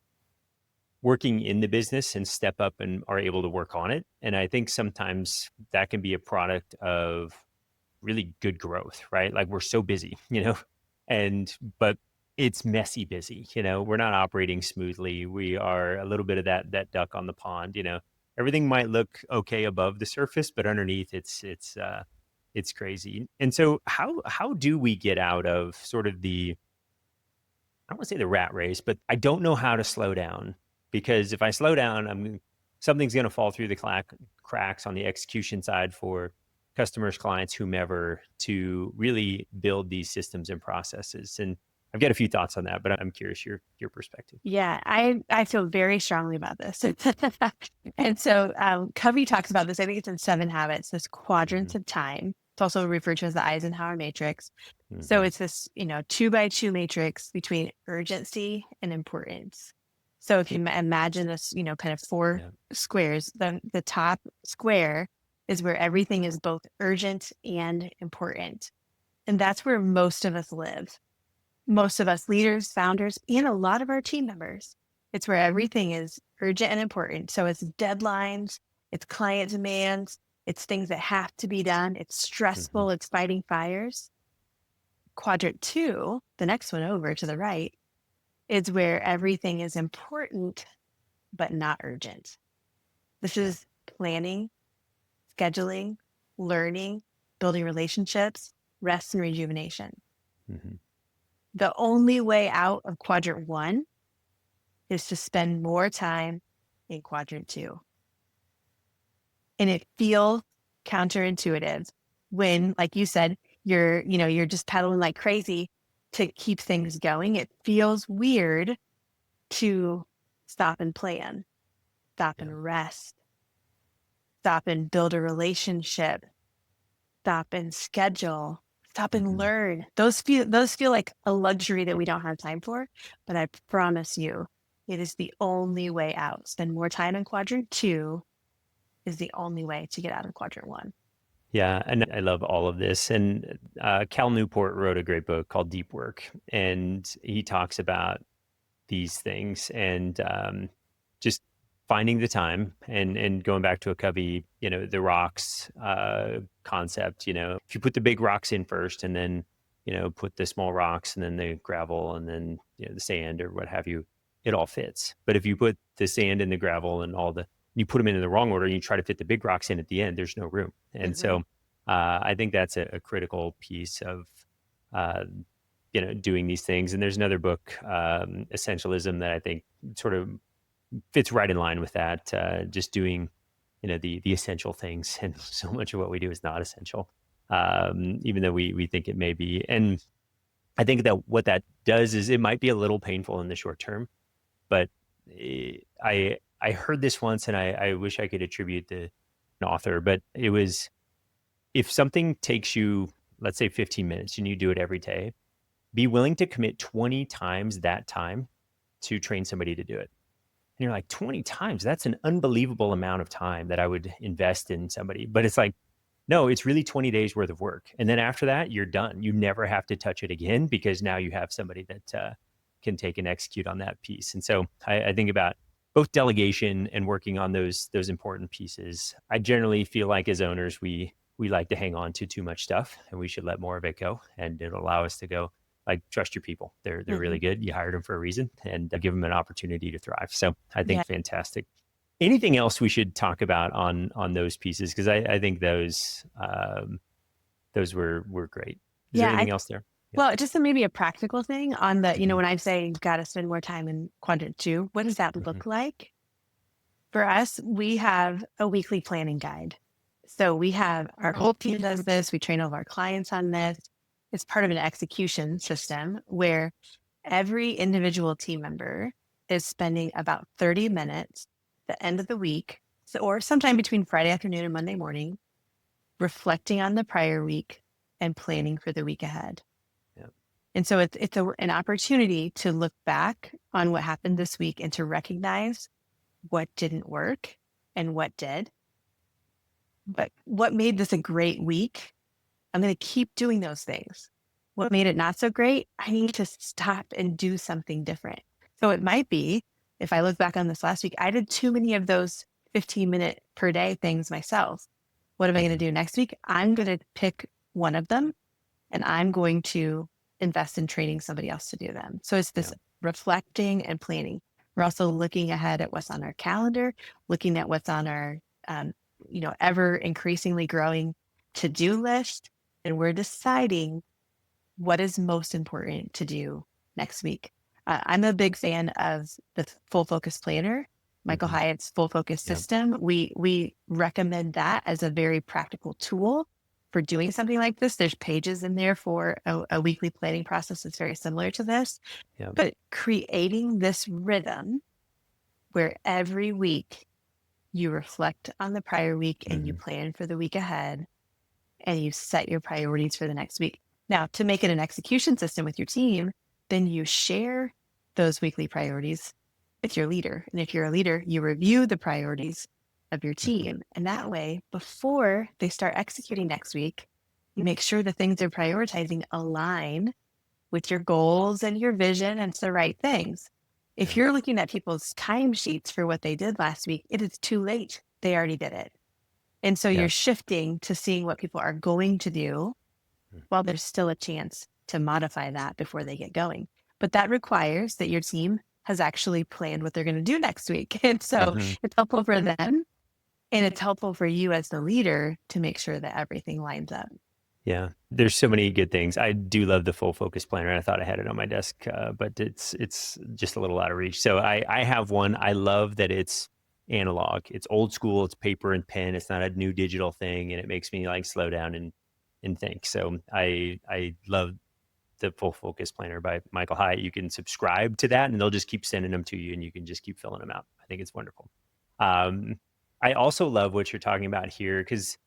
[SPEAKER 1] working in the business and step up and are able to work on it. And I think sometimes that can be a product of really good growth, right? Like we're so busy, but it's messy busy, we're not operating smoothly. We are a little bit of that duck on the pond, everything might look okay above the surface, but underneath it's crazy. And so how do we get out of sort of I don't want to say the rat race, but I don't know how to slow down, because if I slow down, something's going to fall through the cracks on the execution side for customers, clients, whomever, to really build these systems and processes. And I've got a few thoughts on that, but I'm curious your perspective.
[SPEAKER 2] Yeah, I feel very strongly about this. And so Covey talks about this. I think it's in Seven Habits, this
[SPEAKER 1] Hmm.
[SPEAKER 2] quadrants of time. It's also referred to as the Eisenhower matrix. So
[SPEAKER 1] Hmm.
[SPEAKER 2] it's this, 2 by 2 matrix between urgency and importance. So if you imagine this, kind of four
[SPEAKER 1] Yeah.
[SPEAKER 2] squares, the top square is where everything is both urgent and important. And that's where most of us live. Most of us leaders, founders, and a lot of our team members. It's where everything is urgent and important. So it's deadlines, it's client demands, it's things that have to be done, it's
[SPEAKER 1] Hmm.
[SPEAKER 2] stressful, it's fighting fires. Quadrant two, the next one over to the right, is where everything is important but not urgent. This
[SPEAKER 1] Yeah.
[SPEAKER 2] is planning, scheduling, learning, building relationships, rest, and rejuvenation.
[SPEAKER 1] Hmm.
[SPEAKER 2] The only way out of quadrant one is to spend more time in quadrant two. And it feels counterintuitive when, like you said, you're just pedaling like crazy to keep things going. It feels weird to stop and plan, stop
[SPEAKER 1] Yeah.
[SPEAKER 2] and rest, stop and build a relationship, stop and schedule, stop and
[SPEAKER 1] Hmm.
[SPEAKER 2] learn. Those feel like a luxury that we don't have time for, but I promise you, it is the only way out. Spend more time in quadrant two is the only way to get out of quadrant one.
[SPEAKER 1] Yeah, and I love all of this. And Cal Newport wrote a great book called Deep Work, and he talks about these things, and just finding the time, and going back to a Covey, the rocks concept. If you put the big rocks in first, and then put the small rocks, and then the gravel, and then the sand or what have you, it all fits. But if you put the sand and the gravel and you put them in the wrong order, and you try to fit the big rocks in at the end, there's no room. And
[SPEAKER 2] Mm-hmm.
[SPEAKER 1] so I think that's a critical piece of uh, doing these things. And there's another book, Essentialism, that I think sort of fits right in line with that. Just doing, the essential things, and so much of what we do is not essential, even though we think it may be. And I think that what that does is it might be a little painful in the short term, but I heard this once, and I wish I could attribute the an author, but it was, if something takes you, let's say 15 minutes, and you do it every day, be willing to commit 20 times that time to train somebody to do it. And you're like, 20 times? That's an unbelievable amount of time that I would invest in somebody. But it's like, no, it's really 20 days worth of work. And then after that, you're done. You never have to touch it again, because now you have somebody that can take and execute on that piece. And so I think about both delegation and working on those important pieces. I generally feel like as owners, we like to hang on to too much stuff, and we should let more of it go. And it'll allow us to go, like, trust your people. They're
[SPEAKER 2] Mhm.
[SPEAKER 1] really good. You hired them for a reason, and give them an opportunity to thrive. So I
[SPEAKER 2] Yeah.
[SPEAKER 1] think fantastic. Anything else we should talk about on those pieces? Because I think those were great. Is there
[SPEAKER 2] Yeah.
[SPEAKER 1] anything else there? Yeah.
[SPEAKER 2] Well, just maybe a practical thing on the,
[SPEAKER 1] Hmm.
[SPEAKER 2] when I say got to spend more time in quadrant two, what does that
[SPEAKER 1] Hmm.
[SPEAKER 2] look like? For us, we have a weekly planning guide. So we have our whole team does this. We train all of our clients on this. It's part of an execution system where every individual team member is spending about 30 minutes the end of the week, so, or sometime between Friday afternoon and Monday morning, reflecting on the prior week and planning for the week ahead.
[SPEAKER 1] Yeah.
[SPEAKER 2] And so an opportunity to look back on what happened this week and to recognize what didn't work and what did. But what made this a great week? I'm going to keep doing those things. What made it not so great? I need to stop and do something different. So it might be, if I look back on this last week, I did too many of those 15-minute per day things myself. What am I going to
[SPEAKER 1] Hmm.
[SPEAKER 2] do next week? I'm going to pick one of them and I'm going to invest in training somebody else to do them. So it's
[SPEAKER 1] Yeah.
[SPEAKER 2] this reflecting and planning. We're also looking ahead at what's on our calendar, looking at what's on our, ever increasingly growing to-do list, and we're deciding what is most important to do next week. I'm a big fan of the full focus planner, Michael
[SPEAKER 1] Hmm.
[SPEAKER 2] Hyatt's full focus
[SPEAKER 1] Yeah.
[SPEAKER 2] system. We recommend that as a very practical tool for doing something like this. There's pages in there for a weekly planning process that's very similar to this,
[SPEAKER 1] Yeah.
[SPEAKER 2] but creating this rhythm where every week you reflect on the prior week and you
[SPEAKER 1] Hmm.
[SPEAKER 2] plan for the week ahead and you set your priorities for the next week. Now, to make it an execution system with your team, then you share those weekly priorities with your leader. And if you're a leader, you review the priorities of your
[SPEAKER 1] Hmm.
[SPEAKER 2] team. And that way, before they start executing next week, you make sure the things they're prioritizing align with your goals and your vision and it's the right things. If
[SPEAKER 1] Yeah.
[SPEAKER 2] you're looking at people's timesheets for what they did last week, it is too late. They already did it. And so
[SPEAKER 1] Yeah.
[SPEAKER 2] you're shifting to seeing what people are going to do while there's still a chance to modify that before they get going. But that requires that your team has actually planned what they're going to do next week. And so
[SPEAKER 1] Hmm.
[SPEAKER 2] it's helpful for them and it's helpful for you as the leader to make sure that everything lines up.
[SPEAKER 1] Yeah, there's so many good things. I do love the full focus planner. I thought I had it on my desk, but it's just a little out of reach. So I have one. I love that it's analog. It's old school. It's paper and pen. It's not a new digital thing, and it makes me like slow down and think. So I love the full focus planner by Michael Hyatt. You can subscribe to that, and they'll just keep sending them to you, and you can just keep filling them out. I think it's wonderful. Um, I also love what you're talking about here, because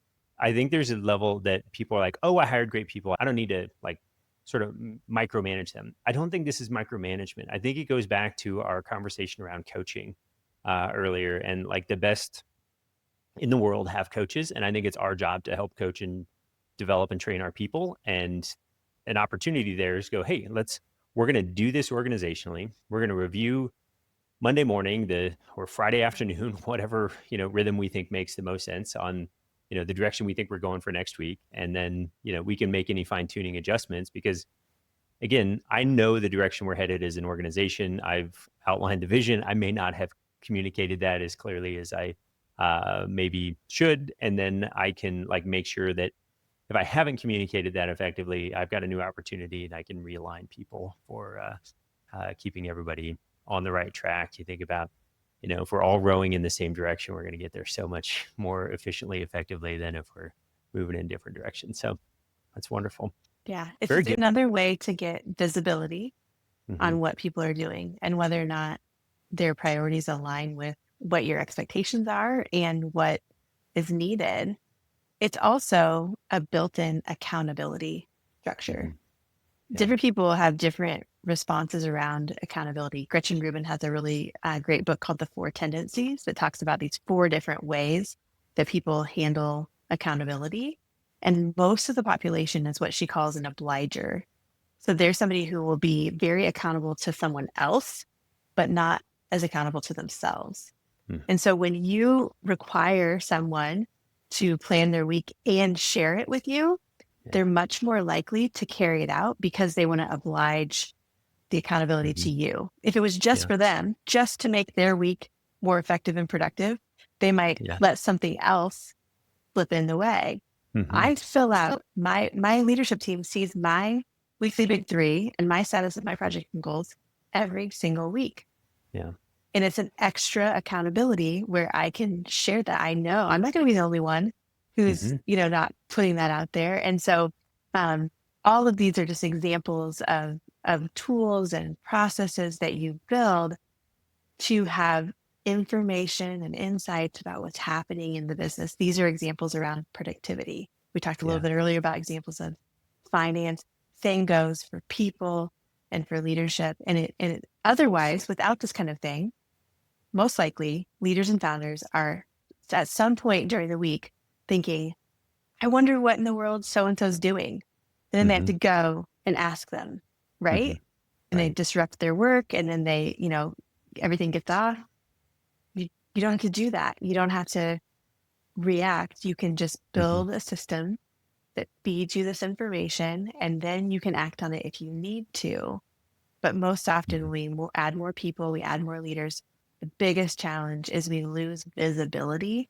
[SPEAKER 1] I think there's a level that people are like, "Oh, I hired great people. I don't need to like sort of micromanage them." I don't think this is micromanagement. I think it goes back to our conversation around coaching earlier, and like the best in the world have coaches, and I think it's our job to help coach and develop and train our people. And an opportunity there is go, hey, we're going to do this organizationally. We're going to review Monday morning, the or Friday afternoon, whatever rhythm we think makes the most sense on the direction we think we're going for next week, and then we can make any fine tuning adjustments, because again, I know the direction we're headed as an organization. I've outlined the vision. I may not have communicated that as clearly as I maybe should, and then I can like make sure that if I haven't communicated that effectively, I've got a new opportunity and I can realign people for keeping everybody on the right track. You think about, if we're all rowing in the same direction, we're going to get there so much more efficiently, effectively than if we're moving in different directions. So that's wonderful.
[SPEAKER 2] Yeah. It's
[SPEAKER 1] Very
[SPEAKER 2] just
[SPEAKER 1] good.
[SPEAKER 2] another way to get visibility
[SPEAKER 1] Hmm.
[SPEAKER 2] on what people are doing and whether or not their priorities align with what your expectations are and what is needed. It's also a built-in accountability structure.
[SPEAKER 1] Hmm. Yeah.
[SPEAKER 2] Different people have different responses around accountability. Gretchen Rubin has a really great book called The Four Tendencies that talks about these four different ways that people handle accountability. And most of the population is what she calls an obliger. So there's somebody who will be very accountable to someone else, but not as accountable to themselves.
[SPEAKER 1] Mm.
[SPEAKER 2] And so when you require someone to plan their week and share it with you,
[SPEAKER 1] Yeah.
[SPEAKER 2] they're much more likely to carry it out because they want to oblige the accountability
[SPEAKER 1] Hmm.
[SPEAKER 2] to you. If it was just
[SPEAKER 1] Yeah.
[SPEAKER 2] for them, just to make their week more effective and productive, they might
[SPEAKER 1] Yeah.
[SPEAKER 2] let something else slip in the way.
[SPEAKER 1] Hmm.
[SPEAKER 2] I fill out my leadership team sees my weekly big three and my status of my project and goals every single week.
[SPEAKER 1] Yeah.
[SPEAKER 2] And it's an extra accountability where I can share that. I know I'm not going to be the only one who's,
[SPEAKER 1] Hmm.
[SPEAKER 2] not putting that out there. And so, um, all of these are just examples of tools and processes that you build to have information and insights about what's happening in the business. These are examples around productivity. We talked a little
[SPEAKER 1] Yeah.
[SPEAKER 2] bit earlier about examples of finance. Same goes for people and for leadership. And otherwise, without this kind of thing, most likely leaders and founders are at some point during the week thinking, I wonder what in the world so and so's doing. And then they have
[SPEAKER 1] Hmm.
[SPEAKER 2] to go and ask them,
[SPEAKER 1] Hmm.
[SPEAKER 2] right? And they
[SPEAKER 1] Right.
[SPEAKER 2] disrupt their work and then they, everything gets off. You don't have to do that. You don't have to react. You can just
[SPEAKER 1] Hmm.
[SPEAKER 2] build a system that feeds you this information and then you can act on it if you need to. But most often
[SPEAKER 1] Hmm.
[SPEAKER 2] we will add more people, we add more leaders. The biggest challenge is we lose visibility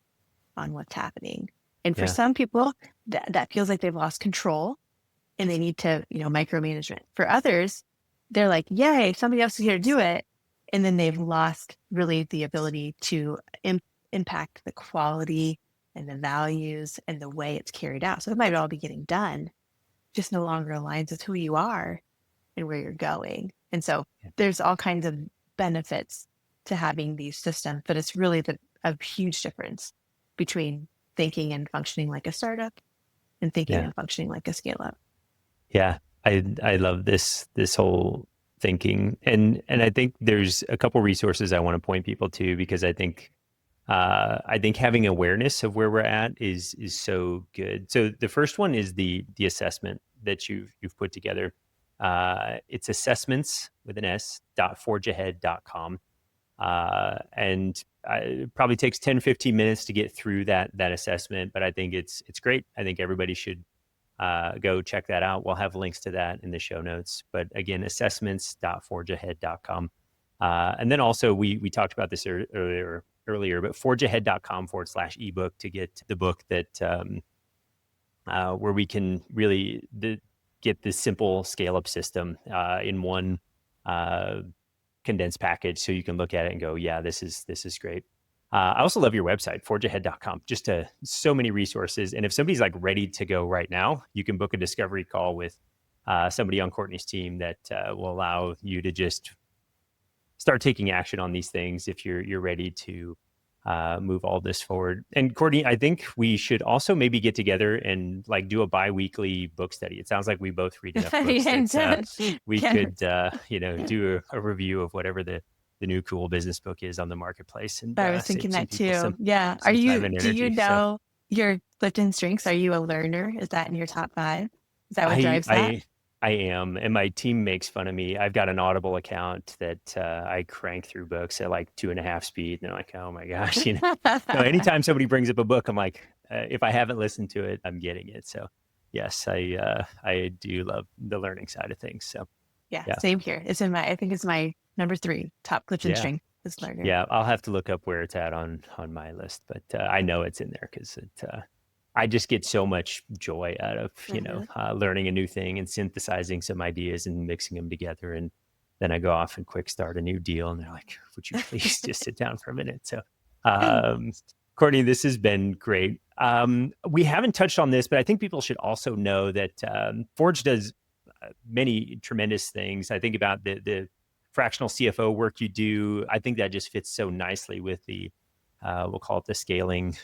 [SPEAKER 2] on what's happening. And for
[SPEAKER 1] Yeah.
[SPEAKER 2] some people, that feels like they've lost control and they need to, micromanagement. For others, they're like, yay, somebody else is here to do it. And then they've lost really the ability to impact the quality and the values and the way it's carried out. So it might all be getting done, just no longer aligns with who you are and where you're going. And so
[SPEAKER 1] Yeah.
[SPEAKER 2] there's all kinds of benefits to having these systems, but it's really a huge difference between thinking and functioning like a startup and thinking
[SPEAKER 1] Yeah.
[SPEAKER 2] and functioning like a scale up.
[SPEAKER 1] Yeah. I love this whole thinking, and I think there's a couple resources I want to point people to, because I think having awareness of where we're at is so good. So the first one is the assessment that you've put together. It's assessments with an S .forgeahead.com. And it probably takes 10-15 minutes to get through that assessment, but I think it's great. I think everybody should go check that out. We'll have links to that in the show notes. But again, assessments.forgeahead.com. And then also we talked about this earlier, but forgeahead.com/ebook to get the book that where we can really get this simple scale up system in one uh, condensed package, so you can look at it and go, yeah, this is great. I also love your website, forgeahead.com. Just so many resources. And if somebody's like ready to go right now, you can book a discovery call with somebody on Courtney's team that will allow you to just start taking action on these things if you're ready to move all this forward. And Courtney, I think we should also maybe get together and like do a bi-weekly book study. It sounds like we both read enough books that we
[SPEAKER 2] Yeah.
[SPEAKER 1] could do a review of whatever the new cool business book is on the marketplace, and
[SPEAKER 2] I was
[SPEAKER 1] save
[SPEAKER 2] thinking
[SPEAKER 1] some
[SPEAKER 2] that
[SPEAKER 1] people
[SPEAKER 2] too. Yeah.
[SPEAKER 1] some time and
[SPEAKER 2] Do you
[SPEAKER 1] energy. So
[SPEAKER 2] know your Clifton strengths? Are you a learner? Is that in your top five? Is that what
[SPEAKER 1] I
[SPEAKER 2] drives that?
[SPEAKER 1] I I am, and my team makes fun of me. I've got an Audible account that I crank through books at like 2.5 speed, and they're like, "Oh my gosh!" No, anytime somebody brings up a book, I'm like, if I haven't listened to it, I'm getting it. So, yes, I do love the learning side of things. So,
[SPEAKER 2] Yeah,
[SPEAKER 1] yeah,
[SPEAKER 2] same here. I think it's my number three top Clifton
[SPEAKER 1] yeah,
[SPEAKER 2] strength is learner.
[SPEAKER 1] yeah. I'll have to look up where it's at on my list, but I know it's in there because I just get so much joy out of
[SPEAKER 2] Hmm.
[SPEAKER 1] learning a new thing and synthesizing some ideas and mixing them together, and then I go off and quick start a new deal, and they're like, "Would you please just sit down for a minute?" So, um, Courtney, this has been great. We haven't touched on this, but I think people should also know that Forge does many tremendous things. I think about the fractional CFO work you do. I think that just fits so nicely with the, we'll call it the scaling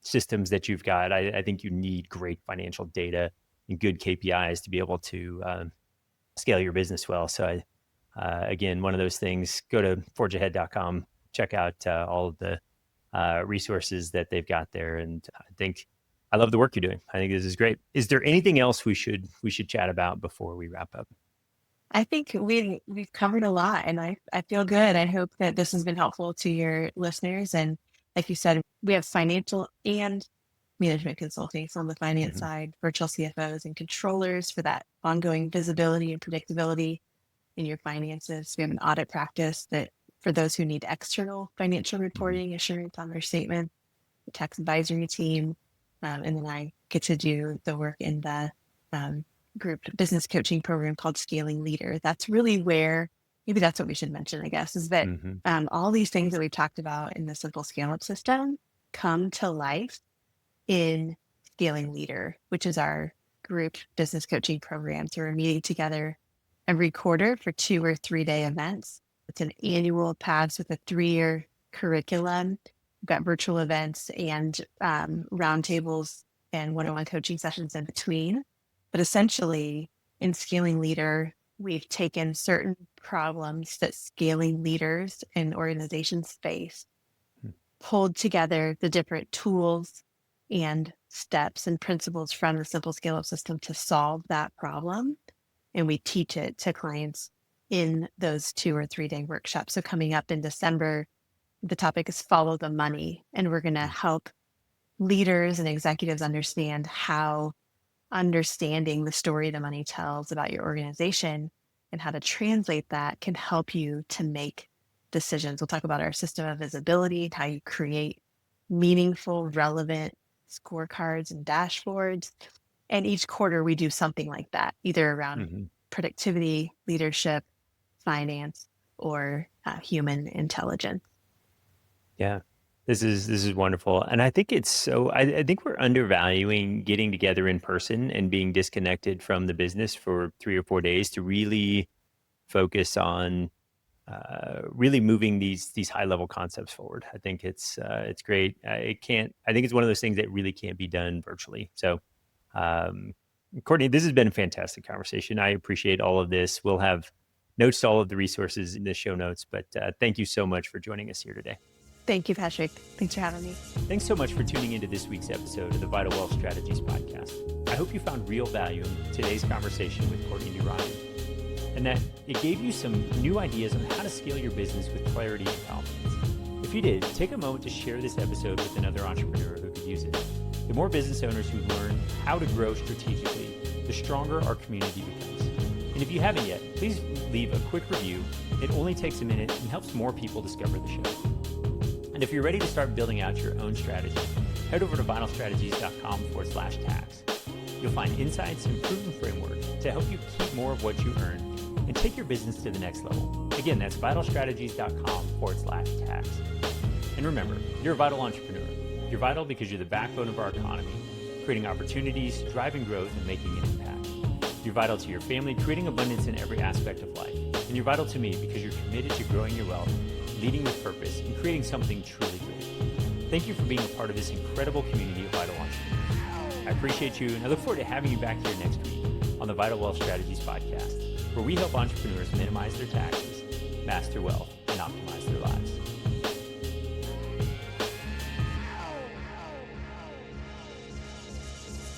[SPEAKER 1] systems that you've got. I think you need great financial data and good KPIs to be able to scale your business well. So again, one of those things, go to forgeahead.com, check out all of the resources that they've got there. And I love the work you're doing. I think this is great. Is there anything else we should chat about before we wrap up?
[SPEAKER 2] I think we've covered a lot, and I feel good. I hope that this has been helpful to your listeners. And like you said, we have financial and management consulting. So on the finance side, virtual CFOs and controllers for that ongoing visibility and predictability in your finances. We have an audit practice that for those who need external financial reporting, assurance on their statement, the tax advisory team, and then I get to do the work in the group business coaching program called Scaling Leader. That's really where, maybe that's what we should mention, I guess, is that all these things that we've talked about in the Simple Scale Up system come to life in Scaling Leader, which is our group business coaching program. So we're meeting together every quarter for 2 or 3 day events. It's an annual paths with a 3-year curriculum. We've got virtual events and roundtables and one-on-one coaching sessions in between. But essentially, in Scaling Leader, we've taken certain problems that scaling leaders and organizations face, pulled together the different tools and steps and principles from the Simple Scale Up system to solve that problem. And we teach it to clients in those 2 or 3 day workshops. So coming up in December, the topic is follow the money. And we're going to help leaders and executives understand how understanding the story the money tells about your organization and how to translate that can help you to make decisions. We'll talk about our system of visibility, how you create meaningful, relevant scorecards and dashboards. And each quarter we do something like that, either around productivity, leadership, finance, or human intelligence.
[SPEAKER 1] Yeah, this is wonderful. And I think it's so, I think we're undervaluing getting together in person and being disconnected from the business for 3 or 4 days to really focus on really moving these high level concepts forward. I think it's great. I think it's one of those things that really can't be done virtually. So Courtney, this has been a fantastic conversation. I appreciate all of this. We'll have notes to all of the resources in the show notes, but thank you so much for joining us here today.
[SPEAKER 2] Thank you, Patrick. Thanks for having me.
[SPEAKER 1] Thanks so much for tuning into this week's episode of the Vital Wealth Strategies podcast. I hope you found real value in today's conversation with Courtney De Ronde, and that it gave you some new ideas on how to scale your business with clarity and confidence. If you did, take a moment to share this episode with another entrepreneur who could use it. The more business owners who learn how to grow strategically, the stronger our community becomes. And if you haven't yet, please leave a quick review. It only takes a minute and helps more people discover the show. And if you're ready to start building out your own strategy, head over to vitalstrategies.com/tax. You'll find insights and proven framework to help you keep more of what you earn and take your business to the next level. Again, that's vitalstrategies.com/tax. And remember, you're a vital entrepreneur. You're vital because you're the backbone of our economy, creating opportunities, driving growth, and making an impact. You're vital to your family, creating abundance in every aspect of life. And you're vital to me because you're committed to growing your wealth, leading with purpose, and creating something truly great. Thank you for being a part of this incredible community of vital entrepreneurs. I appreciate you, and I look forward to having you back here next week on the Vital Wealth Strategies podcast, where we help entrepreneurs minimize their taxes, master wealth, and optimize